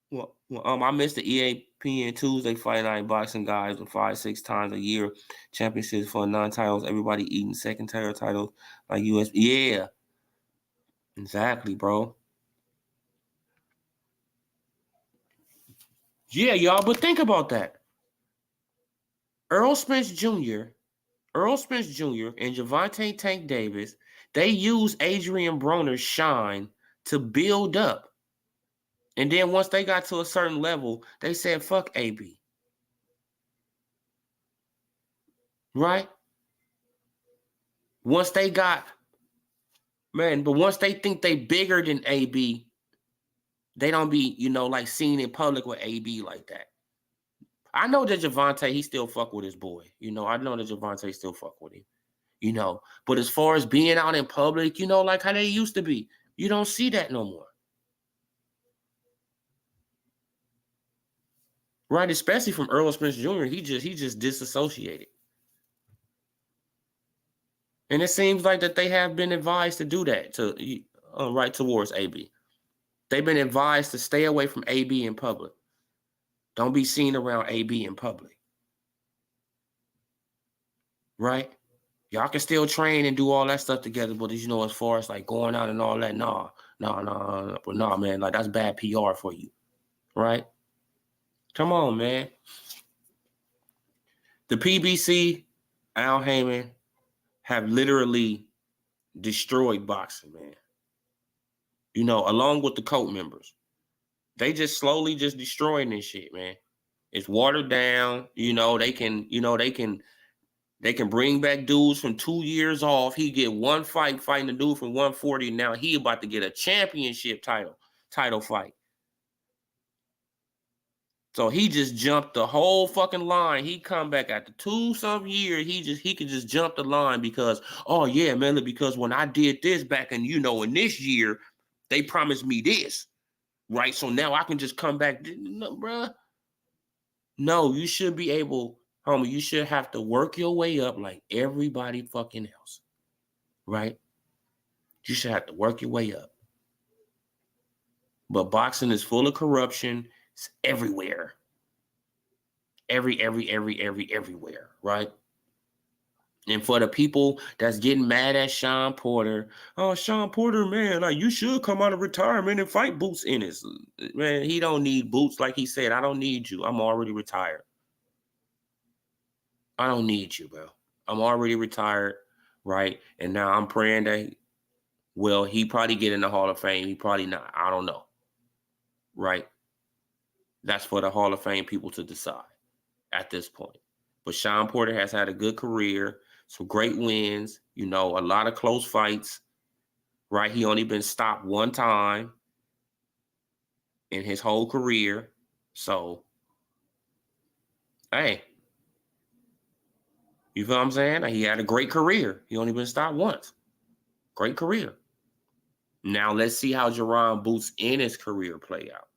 Well, I missed the EAPN Tuesday Fight Night boxing guys with 5-6 times a year championships for non-titles. Everybody eating second tier titles like US. Yeah, exactly, bro. Yeah, y'all, but think about that. Earl Spence Jr., and Gervonta Tank Davis, they used Adrian Broner's shine to build up. And then once they got to a certain level, they said, fuck AB. Right? Once they got, but once they think they bigger than AB, they don't be, like seen in public with AB like that. I know that Gervonta, he still fuck with his boy. I know that Gervonta still fuck with him. But as far as being out in public, like how they used to be, you don't see that no more. Right? Especially from Earl Spence Jr. He just disassociated. And it seems like that they have been advised to do that right towards AB. They've been advised to stay away from AB in public. Don't be seen around AB in public. Right? Y'all can still train and do all that stuff together, but as far as like going out and all that, nah, man, like that's bad PR for you. Right? Come on, man. The PBC, Al Heyman, have literally destroyed boxing, man. Along with the cult members. They just slowly just destroying this shit, man. It's watered down. They can bring back dudes from 2 years off. He get one fight fighting a dude from 140. Now he about to get a championship title fight. So he just jumped the whole fucking line. He come back after 2-some years. He could just jump the line because, oh yeah, man, because when I did this back in this year, they promised me this. Right? So now I can just come back. No, bruh. No, you should be able, homie, you should have to work your way up like everybody fucking else. Right? You should have to work your way up. But boxing is full of corruption. It's everywhere. Everywhere, right? And for the people that's getting mad at Sean Porter, oh, Sean Porter, man, like you should come out of retirement and fight Boots Ennis. Man, he don't need Boots. Like he said, I don't need you. I'm already retired. I don't need you, bro. I'm already retired, right? And now I'm praying that, he probably get in the Hall of Fame. He probably not. I don't know, right? That's for the Hall of Fame people to decide at this point. But Sean Porter has had a good career, some great wins, a lot of close fights, right? He only been stopped one time in his whole career. So, hey, you feel what I'm saying? He had a great career. He only been stopped once. Great career. Now let's see how Jaron Boots in his career play out.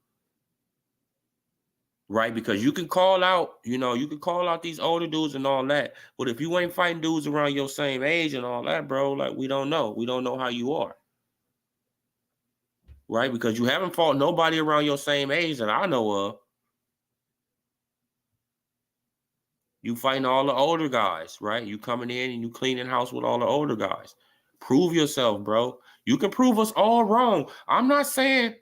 Right? Because you can call out, these older dudes and all that. But if you ain't fighting dudes around your same age and all that, bro, like we don't know. We don't know how you are. Right? Because you haven't fought nobody around your same age that I know of. You fighting all the older guys, right? You coming in and you cleaning house with all the older guys. Prove yourself, bro. You can prove us all wrong. I'm not saying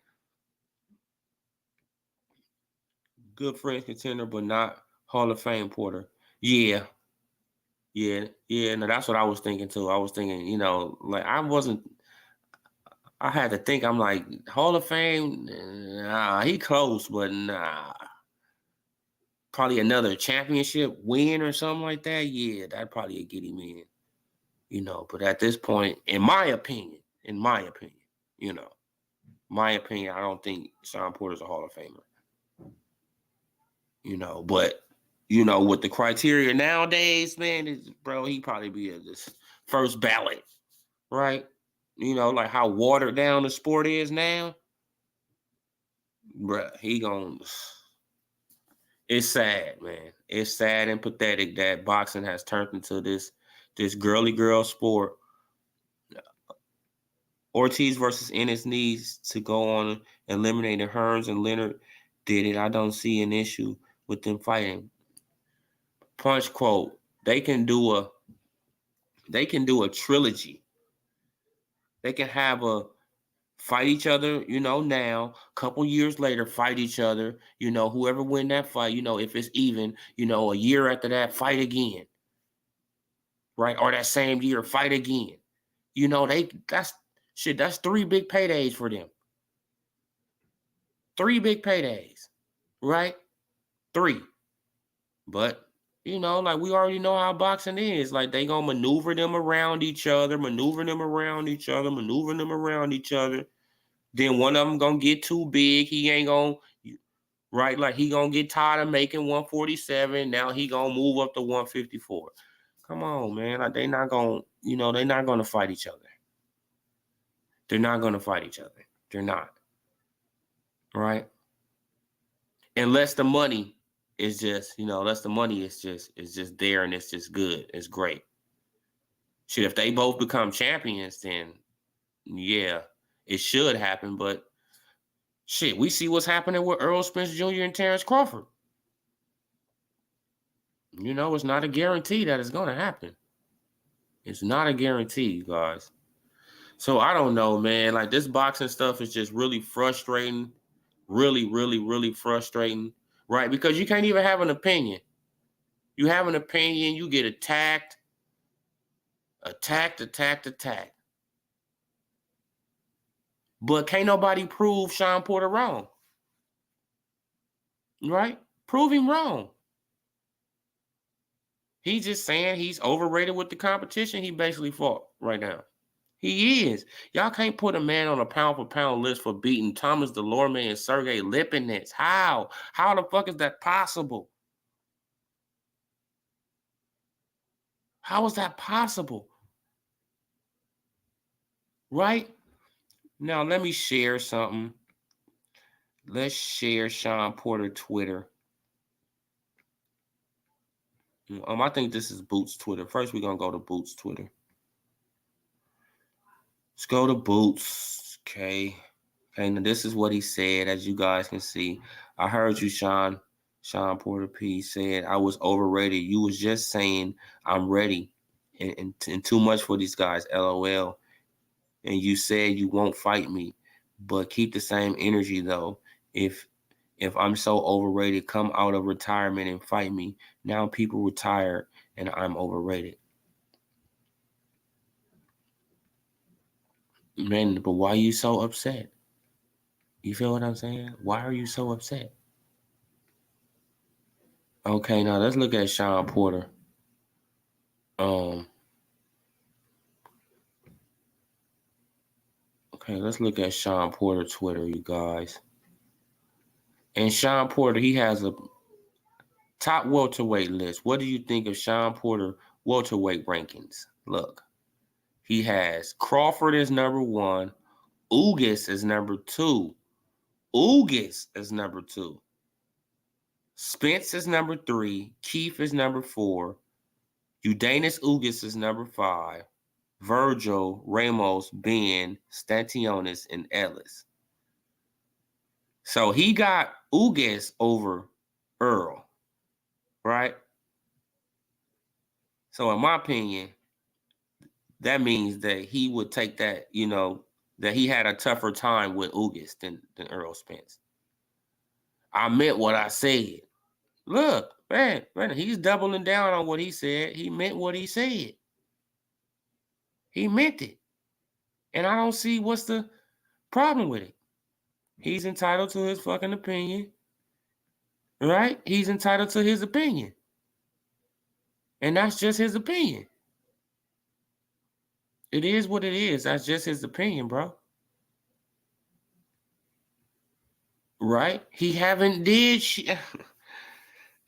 good friends contender, but not Hall of Fame Porter. Yeah. No, that's what I was thinking too. I was thinking, like I had to think, I'm like, Hall of Fame, nah, he close, but nah. Probably another championship win or something like that. Yeah, that'd probably get him in. But at this point, in my opinion, I don't think Sean Porter's a Hall of Famer. But with the criteria nowadays, man, bro, he probably be this first ballot, right? Like how watered down the sport is now, bro. It's sad, man. It's sad and pathetic that boxing has turned into this this girly girl sport. Ortiz versus Ennis needs to go on eliminating Hearns and Leonard did it. I don't see an issue with them fighting. Punch quote, they can do a trilogy. They can have a fight each other, now, couple years later, fight each other, whoever win that fight, if it's even, a year after that, fight again. Right? Or that same year, fight again. That's 3 big paydays for them. 3 big paydays. Right? 3. But, like we already know how boxing is. Like they gonna maneuver them around each other. Then one of them gonna get too big. He ain't gonna, right? Like he gonna get tired of making 147. Now he gonna move up to 154. Come on, man. Like they not gonna, they're not gonna fight each other. They're not gonna fight each other. They're not. Right? Unless the money is just, unless the money is just there and it's just good. It's great. Shit, if they both become champions, then yeah, it should happen. But shit, we see what's happening with Errol Spence Jr. and Terrence Crawford. It's not a guarantee that it's going to happen. It's not a guarantee, you guys. So I don't know, man. Like this boxing stuff is just really frustrating. Really, really, really frustrating. Right? Because you can't even have an opinion. You have an opinion, you get attacked. But can't nobody prove Sean Porter wrong. Right? Prove him wrong. He's just saying he's overrated with the competition he basically fought right now. He is. Y'all can't put a man on a pound-for-pound list for beating Thomas Delorme and Sergey Lipinets. How? How the fuck is that possible? How is that possible? Right? Now, let me share something. Let's share Sean Porter Twitter. I think this is Boots Twitter. First, we're going to go to Boots Twitter. Let's go to Boots. Okay, now this is what he said, as you guys can see. I heard you, Sean Porter P. said, I was overrated. You was just saying I'm ready and too much for these guys, LOL. And you said you won't fight me, but keep the same energy, though. If I'm so overrated, come out of retirement and fight me. Now people retired and I'm overrated. Man, but why are you so upset? You feel what I'm saying? Why are you so upset? Okay, now let's look at Sean Porter. Okay, let's look at Sean Porter Twitter, you guys. And Sean Porter, he has a top welterweight list. What do you think of Sean Porter welterweight rankings? Look, he has Crawford as number 1, Ugas is number 2. Spence is number 3. Keith is number 4. Eudanis Ugas is number 5. Virgil, Ramos, Ben, Stantionis, and Ellis. So he got Ugas over Earl, right? So in my opinion, that means that he would take that, that he had a tougher time with Ugas than Earl Spence. I meant what I said. Look, man, he's doubling down on what he said. He meant what he said. He meant it. And I don't see what's the problem with it. He's entitled to his fucking opinion. Right? He's entitled to his opinion. And that's just his opinion. It is what it is. That's just his opinion, bro. Right? He haven't did shit.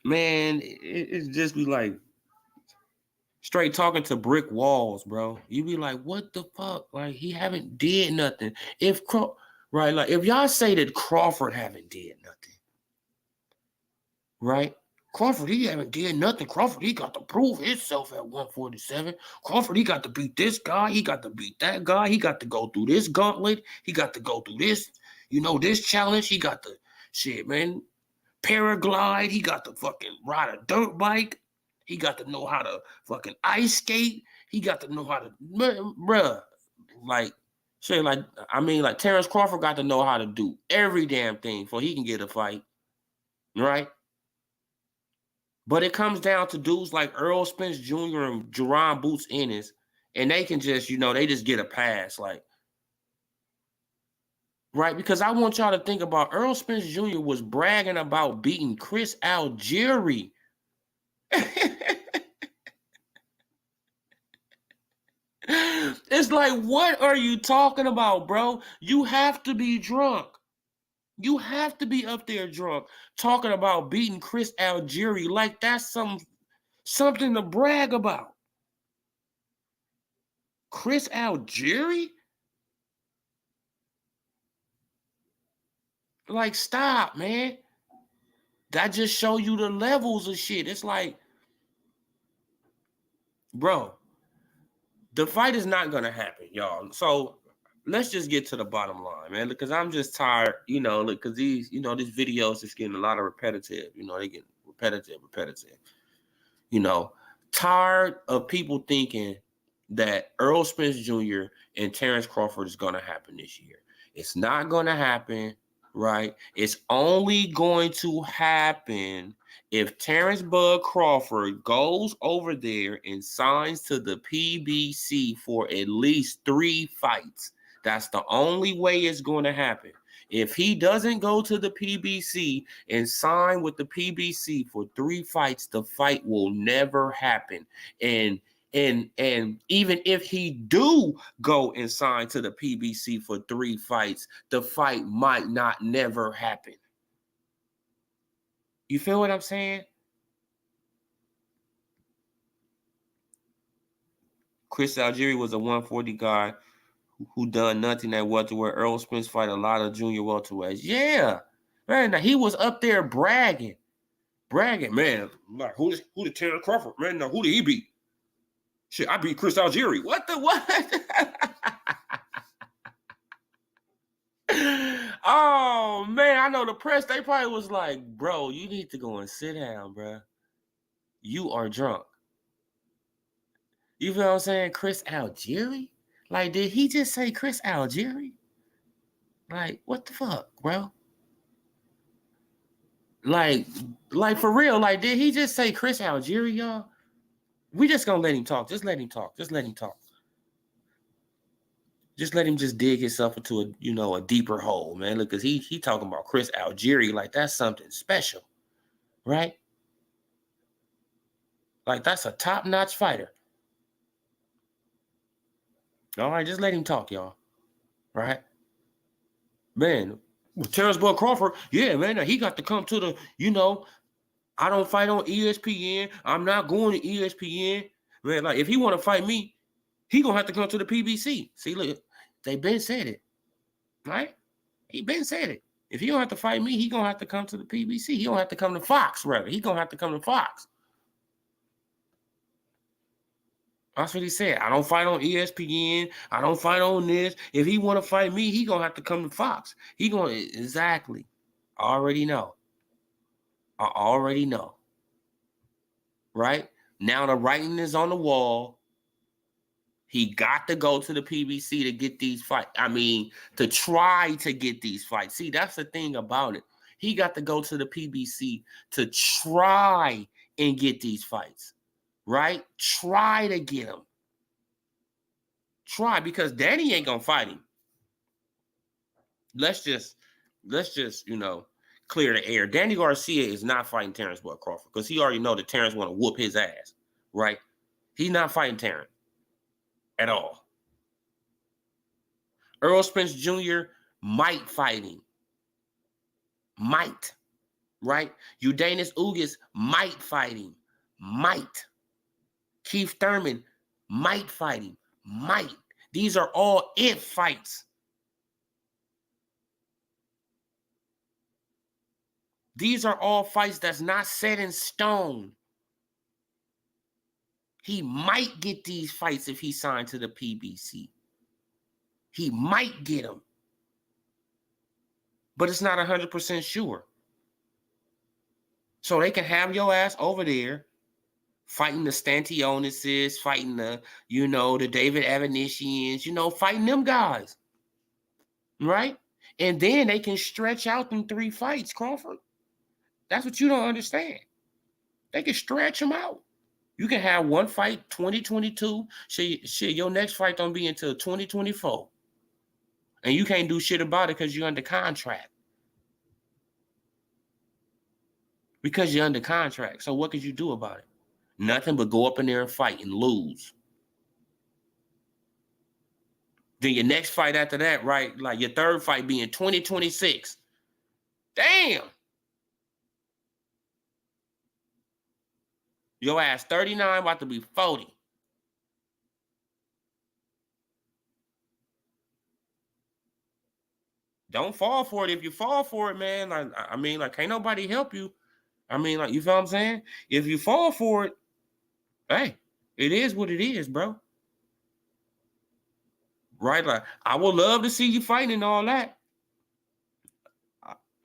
Man, it's just be like straight talking to brick walls, bro. You be like, what the fuck? Like, he haven't did nothing. Like, if y'all say that Crawford haven't did nothing, right? Crawford, he haven't did nothing. Crawford, he got to prove himself at 147. Crawford, he got to beat this guy. He got to beat that guy. He got to go through this gauntlet. He got to go through this, this challenge. He got to, shit, man, paraglide. He got to fucking ride a dirt bike. He got to know how to fucking ice skate. He got to know how to, bruh, like, shit, like, like Terrence Crawford got to know how to do every damn thing before he can get a fight, right? But it comes down to dudes like Earl Spence Jr. and Jerron Boots Ennis, and they can just, they just get a pass, like, right? Because I want y'all to think about Earl Spence Jr. was bragging about beating Chris Algieri. It's like, what are you talking about, bro? You have to be drunk. You have to be up there drunk talking about beating Chris Algieri like that's something to brag about. Chris Algieri? Like, stop, man. That just show you the levels of shit. It's like, bro, the fight is not going to happen, y'all. So let's just get to the bottom line, man, because I'm just tired, because these videos is getting a lot of repetitive. They get repetitive. Tired of people thinking that Earl Spence Jr. and Terrence Crawford is going to happen this year. It's not going to happen, right? It's only going to happen if Terrence Bud Crawford goes over there and signs to the PBC for at least 3 fights. That's the only way it's going to happen. If he doesn't go to the PBC and sign with the PBC for 3 fights, the fight will never happen. And even if he do go and sign to the PBC for 3 fights, the fight might not never happen. You feel what I'm saying? Chris Algieri was a 140 guy who done nothing at welterweight. Earl Spence fight a lot of junior welterweights. Yeah, man, now he was up there bragging, man. Like, who the Terrence Crawford, man? Now who did he beat? Shit, I beat Chris Algieri. What? Oh man, I know the press. They probably was like, bro, you need to go and sit down, bro. You are drunk. You feel what I'm saying? Chris Algieri? Like, did he just say Chris Algieri? Like, what the fuck, bro? Like for real, like, did he just say Chris Algieri, y'all? We just gonna let him talk. Just let him talk. Just let him talk. Just let him just dig himself into a deeper hole, man. Look, because he talking about Chris Algieri like that's something special, right? Like that's a top-notch fighter. All right, just let him talk, y'all. Right? Man, with Terrence Bud Crawford, yeah, man, he got to come to the, I don't fight on ESPN. I'm not going to ESPN. Man, like, if he want to fight me, he going to have to come to the PBC. See, look, they been said it, right? He been said it. If he don't have to fight me, he going to have to come to the PBC. He don't have to come to Fox, rather. He going to have to come to Fox. That's what he said. I don't fight on ESPN. I don't fight on this. If he want to fight me, he going to have to come to Fox. He going to, exactly. I already know. Right? Now the writing is on the wall. He got to go to the PBC to get these fights. To try to get these fights. See, that's the thing about it. He got to go to the PBC to try and get these fights. Right? Try to get them. Try, because Danny ain't gonna fight him. Let's just, clear the air. Danny Garcia is not fighting Terrence Bud Crawford because he already know that Terrence want to whoop his ass, right? He's not fighting Terrence at all. Earl Spence Jr. might fight him. Might, right? Udanis Ugas might fight him. Might. Keith Thurman might fight him. Might. These are all if fights. These are all fights that's not set in stone. He might get these fights if he signed to the PBC. He might get them. But it's not 100% sure. So they can have your ass over there fighting the Stantionises, fighting the, the David Avanesians, fighting them guys. Right? And then they can stretch out them 3 fights, Crawford. That's what you don't understand. They can stretch them out. You can have one fight 2022. Shit, your next fight don't be until 2024. And you can't do shit about it because you're under contract. Because you're under contract. So what could you do about it? Nothing but go up in there and fight and lose. Then your next fight after that, right? Like your third fight being 2026. Damn. Your ass 39, about to be 40. Don't fall for it. If you fall for it, man, can't nobody help you. You feel what I'm saying? If you fall for it, hey, it is what it is, bro. Right? Like, I would love to see you fighting and all that.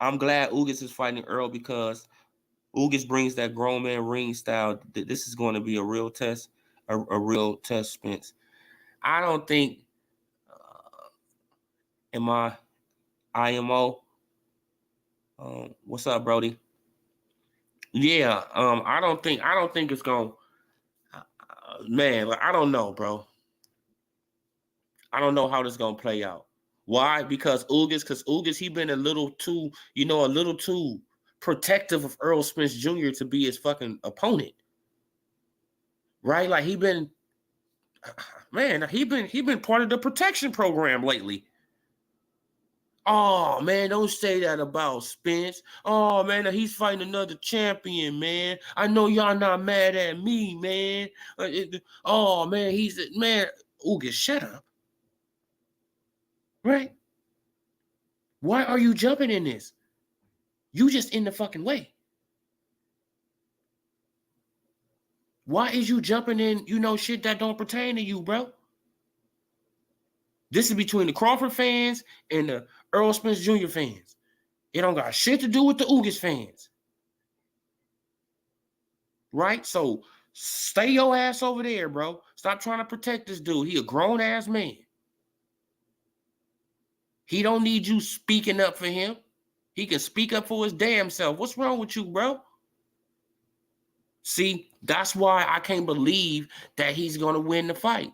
I'm glad Ugas is fighting Earl because Ugas brings that grown man ring style. This is going to be a real test, a real test, Spence. I don't think in my IMO, what's up, Brody? Yeah, I don't think it's going. Man, I don't know, bro. I don't know how this is gonna play out. Why? Because Ugas, he been a little too protective of Earl Spence Jr. to be his fucking opponent. Right? Like he been part of the protection program lately. Oh man, don't say that about Spence. Oh man, he's fighting another champion, man. I know y'all not mad at me, man. Oh man, Ugas, shut up. Right? Why are you jumping in this? You just in the fucking way. Why is you jumping in, shit that don't pertain to you, bro? This is between the Crawford fans and the Earl Spence Jr. fans. It don't got shit to do with the Ugas fans. Right? So stay your ass over there, bro. Stop trying to protect this dude. He a grown-ass man. He don't need you speaking up for him. He can speak up for his damn self. What's wrong with you, bro? See, that's why I can't believe that he's going to win the fight.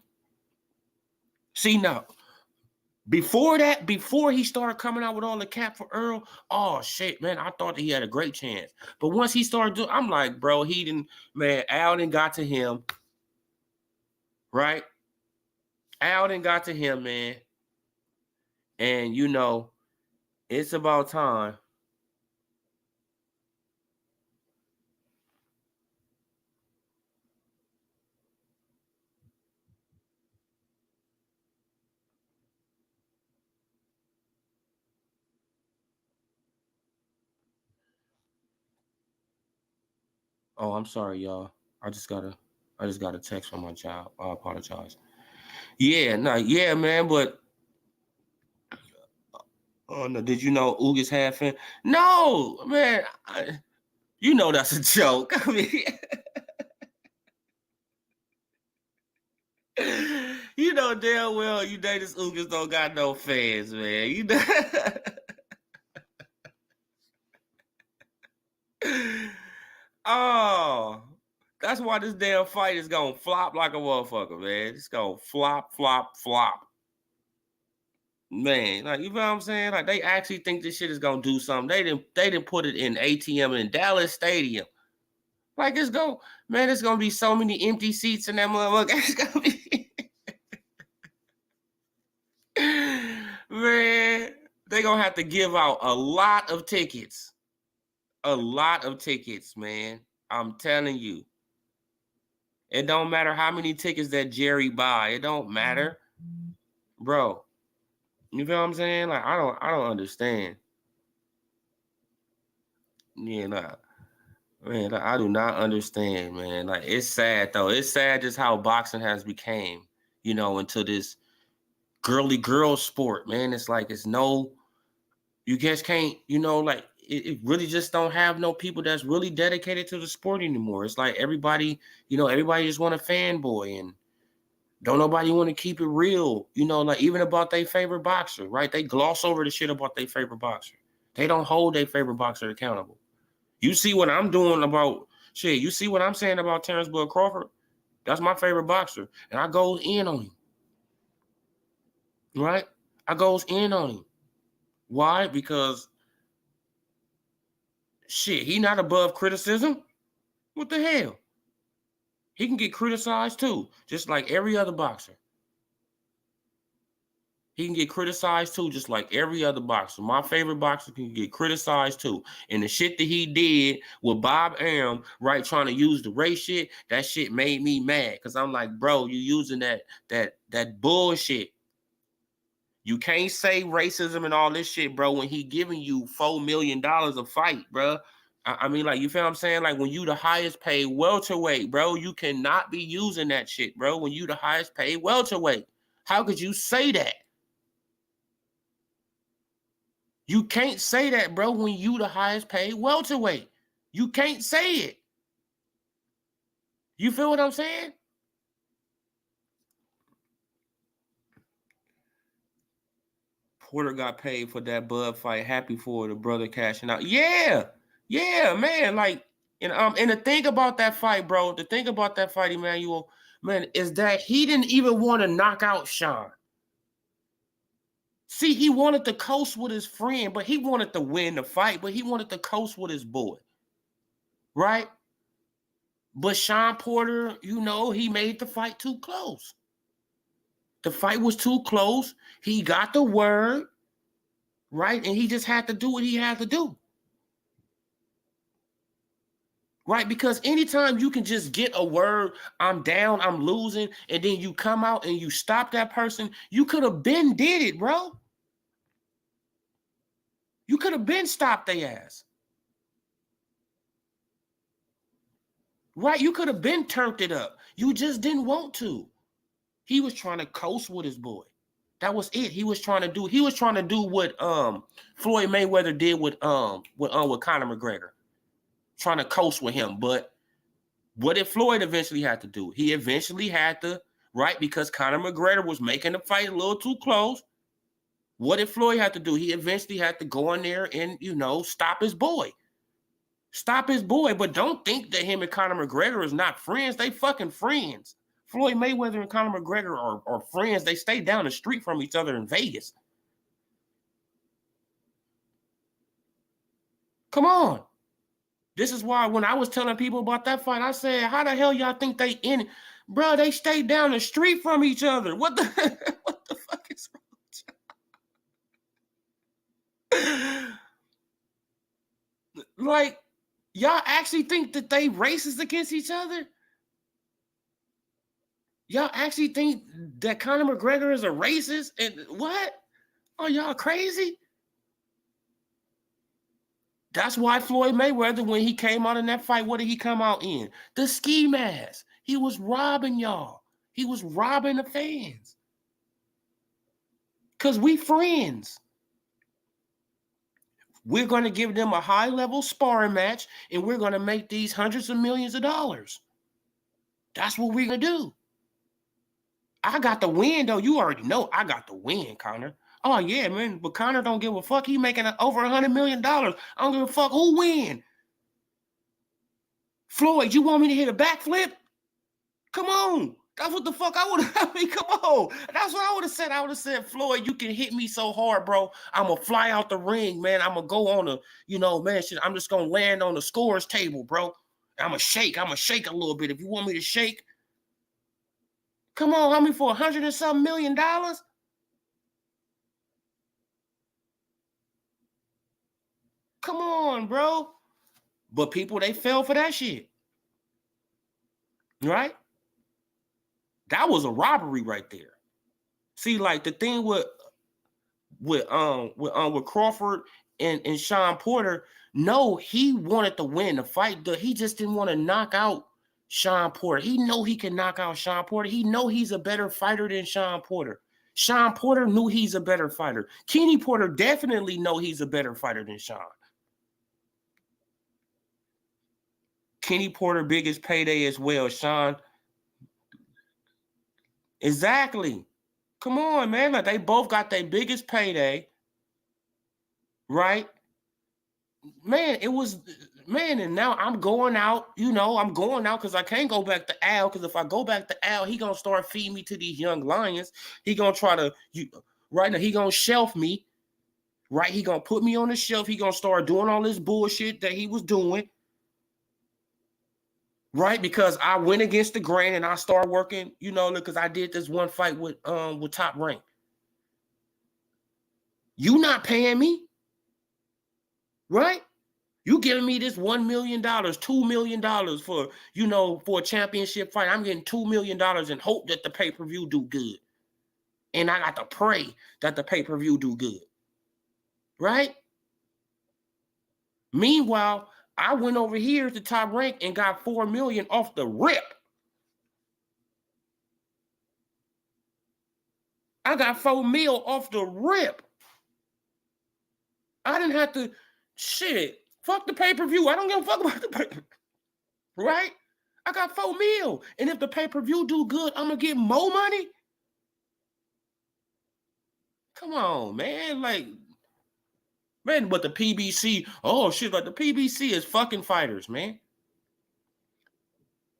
See, now, before he started coming out with all the cap for Earl, oh, shit, man, I thought that he had a great chance. But once he started doing, I'm like, bro, Al done got to him, right? Al done got to him, man. And, it's about time. Oh, I'm sorry, y'all. I just got a text from my child. I apologize. Yeah, man, but oh no, did you know Ugas had fan? No, man, that's a joke. I mean, damn well this Ugas don't got no fans, man. Oh, that's why this damn fight is gonna flop like a motherfucker, man. It's gonna flop, flop, flop. Man, like, you know what I'm saying? Like, they actually think this shit is gonna do something. They didn't put it in ATM in Dallas Stadium. Like, it's gonna be so many empty seats in that motherfucker. It's gonna be man, they gonna have to give out a lot of tickets. A lot of tickets, man. I'm telling you. It don't matter how many tickets that Jerry buy. It don't matter. Bro. You feel what I'm saying? Like, I don't understand. Yeah, nah. Man, I do not understand, man. Like, it's sad though. It's sad just how boxing has became, into this girly girl sport, man. It's like you guys can't, like it really just don't have no people that's really dedicated to the sport anymore. It's like everybody just want a fanboy and don't nobody want to keep it real, like even about their favorite boxer, right? They gloss over the shit about their favorite boxer. They don't hold their favorite boxer accountable. You see what I'm doing about shit. You see what I'm saying about Terrence Bud Crawford? That's my favorite boxer. And I goes in on him. Right? I goes in on him. Why? Because shit, he not above criticism. What the hell? He can get criticized too, just like every other boxer. He can get criticized too, just like every other boxer. My favorite boxer can get criticized too. And the shit that he did with Bob Arum, right, trying to use the race shit, that shit made me mad. Cause I'm like, bro, you using that bullshit. You can't say racism and all this shit, bro, when he giving you $4 million a fight, bro. I mean, like, you feel what I'm saying? Like, when you the highest paid welterweight, bro, you cannot be using that shit, bro, when you the highest paid welterweight. How could you say that? You can't say that, bro, when you the highest paid welterweight. You can't say it. You feel what I'm saying? Porter got paid for that Bud fight. Happy for the brother cashing out. Yeah, man. Like, and the thing about that fight, bro, Emmanuel, man, is that he didn't even want to knock out Sean. See, he wanted to coast with his friend, but he wanted to win the fight, but he wanted to coast with his boy. Right? But Sean Porter, he made the fight too close. The fight was too close. He got the word, right? And he just had to do what he had to do. Right? Because anytime you can just get a word, I'm down, I'm losing, and then you come out and you stop that person, you could have been did it, bro. You could have been stopped their ass. Right? You could have been turned it up. You just didn't want to. He was trying to coast with his boy. That was it. He was trying to do what Floyd Mayweather did with Conor McGregor. Trying to coast with him. But what did Floyd eventually have to do? He eventually had to, right? Because Conor McGregor was making the fight a little too close. What did Floyd have to do? He eventually had to go in there and, stop his boy. Stop his boy. But don't think that him and Conor McGregor is not friends. They fucking friends. Floyd Mayweather and Conor McGregor are friends. They stay down the street from each other in Vegas. Come on. This is why when I was telling people about that fight, I said, how the hell y'all think they in it? Bro, they stay down the street from each other. What the fuck is wrong? Like, y'all actually think that they racist against each other? Y'all actually think that Conor McGregor is a racist? And what? Are y'all crazy? That's why Floyd Mayweather, when he came out in that fight, what did he come out in? The ski mask. He was robbing y'all. He was robbing the fans. Because we friends. We're going to give them a high-level sparring match, and we're going to make these hundreds of millions of dollars. That's what we're going to do. I got the win, though. You already know I got the win, Conor. Oh, yeah, man. But Conor don't give a fuck. He making over $100 million. I don't give a fuck who win. Floyd, you want me to hit a backflip? Come on. That's what the fuck I would have. I mean, come on. That's what I would have said. I would have said, Floyd, you can hit me so hard, bro. I'm going to fly out the ring, man. I'm going to go on shit. I'm just going to land on the scores table, bro. I'm going to shake. I'm going to shake a little bit. If you want me to shake, come on, homie, for $100 and something million. Come on, bro. But people, they fell for that shit. Right? That was a robbery right there. See, like the thing with Crawford and Sean Porter, no, he wanted to win the fight. He just didn't want to knock out Sean Porter. He know he can knock out Sean Porter. He know he's a better fighter than Sean Porter. Sean Porter knew he's a better fighter. Kenny Porter definitely know he's a better fighter than Sean. Kenny Porter biggest payday as well, Sean. Exactly. Come on, man. Like, they both got their biggest payday, right? Man, and now I'm going out, I'm going out because I can't go back to Al, because if I go back to Al, he going to start feeding me to these young lions. He going to try to, right now, he going to shelf me, right? He going to put me on the shelf. He going to start doing all this bullshit that he was doing, right? Because I went against the grain and I started working, because I did this one fight with Top Rank. You not paying me, right? You giving me this $1 million, $2 million for, for a championship fight. I'm getting $2 million and hope that the pay-per-view do good. And I got to pray that the pay-per-view do good, right? Meanwhile, I went over here to Top Rank and got $4 million off the rip. I got $4 million off the rip. I didn't have to, fuck the pay-per-view. I don't give a fuck about the pay-per-view, right? I got $4 million. And if the pay-per-view do good, I'm going to get more money? Come on, man. But the PBC, like the PBC is fucking fighters, man.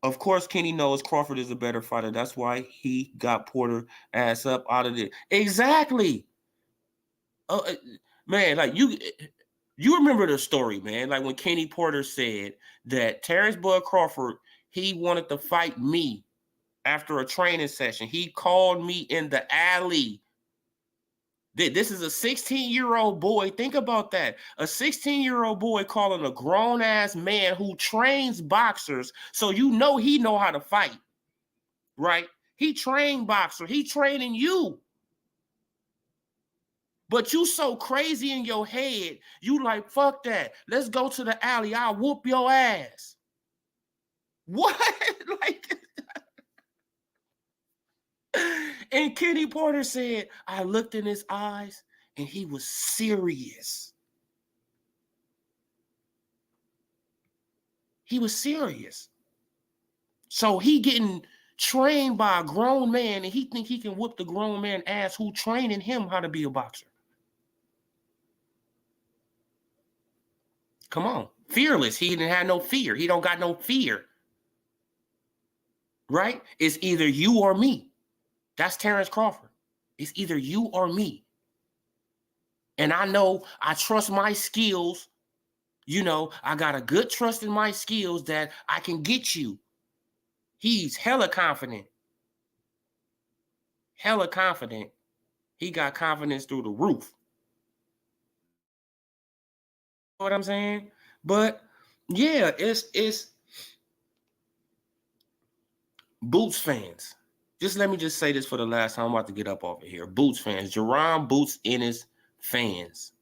Of course, Kenny knows Crawford is a better fighter. That's why he got Porter ass up out of it. Exactly. Man, like you remember the story, man. Like when Kenny Porter said that Terrence Bud Crawford, he wanted to fight me after a training session. He called me in the alley. This is a 16-year-old boy. Think about that. A 16-year-old boy calling a grown-ass man who trains boxers. So he know how to fight, right? He trained boxer. He training you. But you so crazy in your head, you like, fuck that. Let's go to the alley. I'll whoop your ass. What? And Kenny Porter said, I looked in his eyes and he was serious. He was serious. So he getting trained by a grown man and he think he can whoop the grown man ass who training him how to be a boxer. Come on. Fearless. He didn't have no fear. He don't got no fear. Right? It's either you or me. That's Terrence Crawford. It's either you or me. And I know I trust my skills. I got a good trust in my skills that I can get you. He's hella confident. Hella confident. He got confidence through the roof. You know what I'm saying? But yeah, it's Boots fans. Let me say this for the last time. I'm about to get up off of here. Boots fans, Jerron Boots Ennis fans,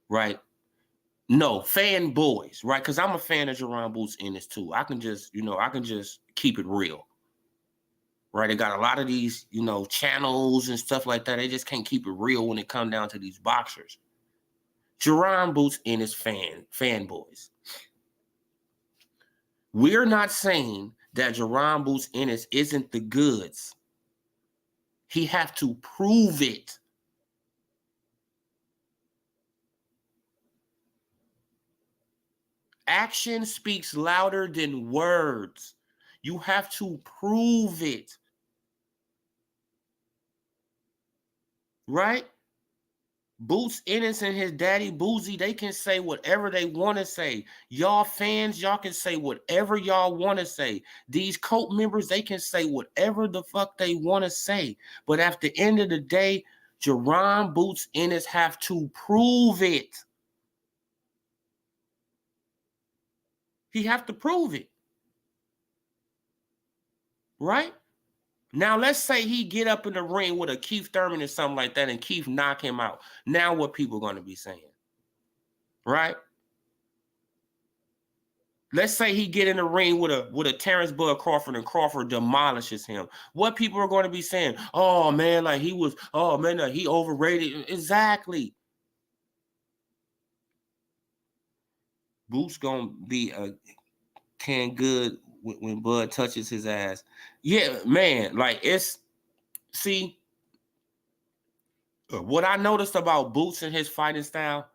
right? No, fanboys, right? Because I'm a fan of Jerron Boots Ennis too. I can just keep it real, right? They got a lot of these, channels and stuff like that. They just can't keep it real when it comes down to these boxers. Jerron Boots Ennis fanboys. We're not saying that Jerron Boots Ennis isn't the goods. He have to prove it. Action speaks louder than words. You have to prove it. Right? Boots Ennis and his daddy Boozy, they can say whatever they want to say. Y'all fans, y'all can say whatever y'all want to say. These cult members, they can say whatever the fuck they want to say. But at the end of the day, Jerron Boots Ennis have to prove it. He have to prove it. Right? Now, let's say he get up in the ring with a Keith Thurman or something like that and Keith knock him out. Now what people going to be saying? right? Let's say he get in the ring with a Terrence Bud Crawford and Crawford demolishes him. What people are going to be saying? Oh man, like he overrated. Exactly. Boots gonna be a can good when Bud touches his ass. Yeah, man. Like see what I noticed about Boots and his fighting style.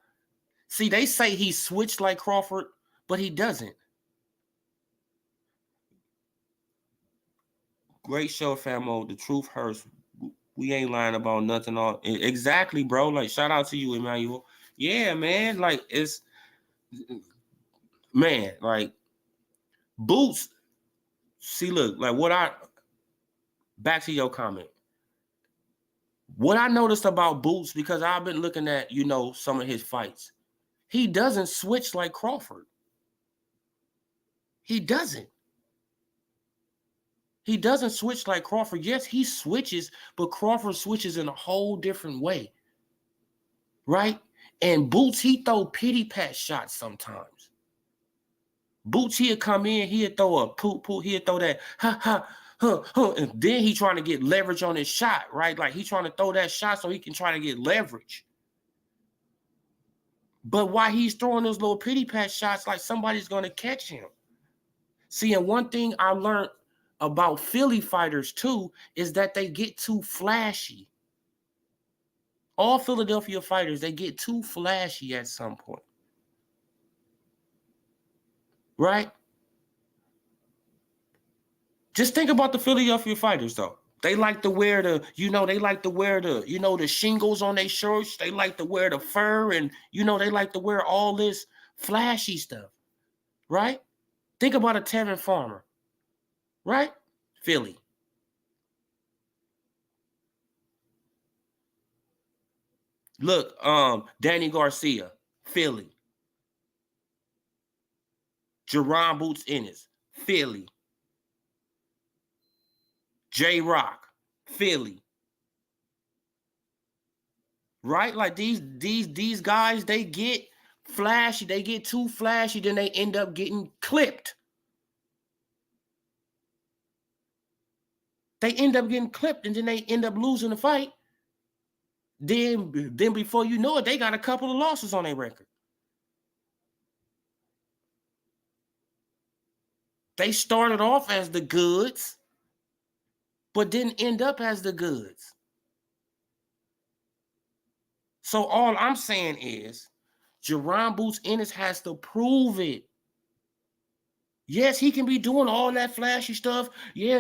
See, they say he switched like Crawford, but he doesn't. Great show, famo. The truth hurts. We ain't lying about nothing. All exactly, bro. Like, shout out to you, Emmanuel. Yeah, man. Like, like Boots. See, look, like back to your comment. What I noticed about Boots, because I've been looking at, some of his fights, he doesn't switch like Crawford. He doesn't. He doesn't switch like Crawford. Yes, he switches, but Crawford switches in a whole different way. Right? And Boots, he throw pity pat shots sometimes. Boots, he'll come in, he'll throw a poo, he'll throw that ha ha huh, huh, and then he trying to get leverage on his shot, right? Like he trying to throw that shot so he can try to get leverage. But while he's throwing those little pity pat shots, like somebody's gonna catch him. See, and one thing I learned about Philly fighters too is that they get too flashy. All Philadelphia fighters, they get too flashy at some point. Right? Just think about the Philadelphia fighters, though. They like to wear the shingles on their shirts. They like to wear the fur and, they like to wear all this flashy stuff, right? Think about a Tevin Farmer, right? Philly. Look, Danny Garcia, Philly. Jerron Boots Ennis, Philly. J-Rock, Philly. Right? Like these guys, they get flashy, they get too flashy, then they end up getting clipped. They end up getting clipped and then they end up losing the fight. Then before you know it, they got a couple of losses on their record. They started off as the goods, but didn't end up as the goods. So all I'm saying is, Jerron Boots Ennis has to prove it. Yes, he can be doing all that flashy stuff. Yeah,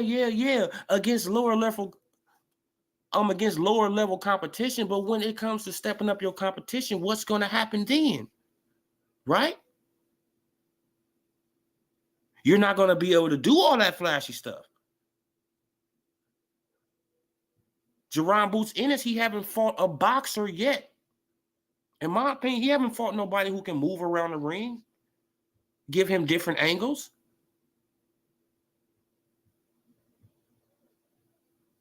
against lower level competition. But when it comes to stepping up your competition, what's going to happen then? Right? You're not going to be able to do all that flashy stuff. Jerron Boots Ennis, he haven't fought a boxer yet. In my opinion, he haven't fought nobody who can move around the ring, give him different angles.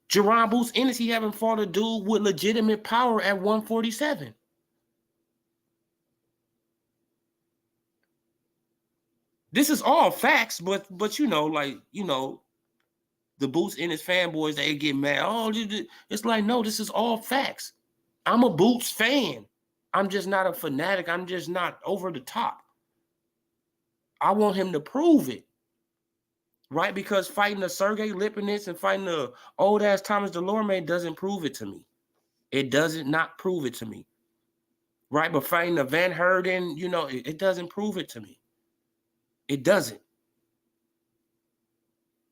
Jerron Boots Ennis, he haven't fought a dude with legitimate power at 147. This is all facts, but the Boots Ennis fanboys, they get mad. Oh, it's like, no, this is all facts. I'm a Boots fan. I'm just not a fanatic. I'm just not over the top. I want him to prove it. Right? Because fighting a Sergey Lipinets and fighting the old ass Thomas Delorme doesn't prove it to me. It doesn't not prove it to me. Right? But fighting a Van Herden, it doesn't prove it to me. It doesn't.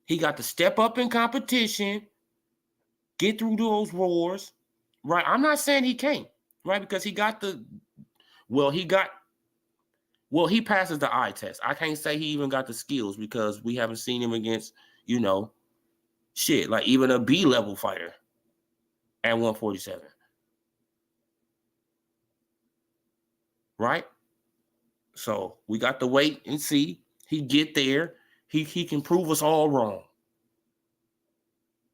He got to step up in competition, get through those wars. Right? I'm not saying he can't, right? Because he passes the eye test. I can't say he even got the skills because we haven't seen him against, like even a B-level fighter at 147. Right? So we got to wait and see. He get there. He can prove us all wrong.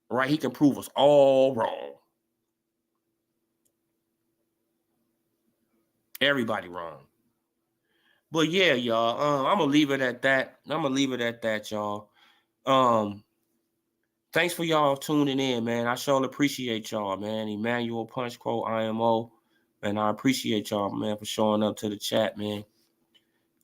Right? He can prove us all wrong. Everybody wrong. But yeah, y'all. I'm gonna leave it at that. Y'all. Thanks for y'all tuning in, man. I sure appreciate y'all, man. Emmanuel Punch Quote IMO. And I appreciate y'all, man, for showing up to the chat, man.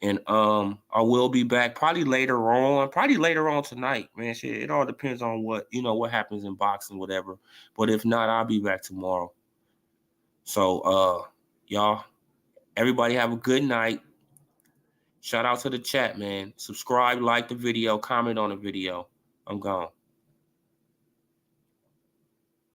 And I will be back probably later on tonight, man. Shit, it all depends on what happens in boxing, whatever. But if not, I'll be back tomorrow. So y'all, everybody have a good night. Shout out to the chat, man. Subscribe, like the video, comment on the video. I'm gone.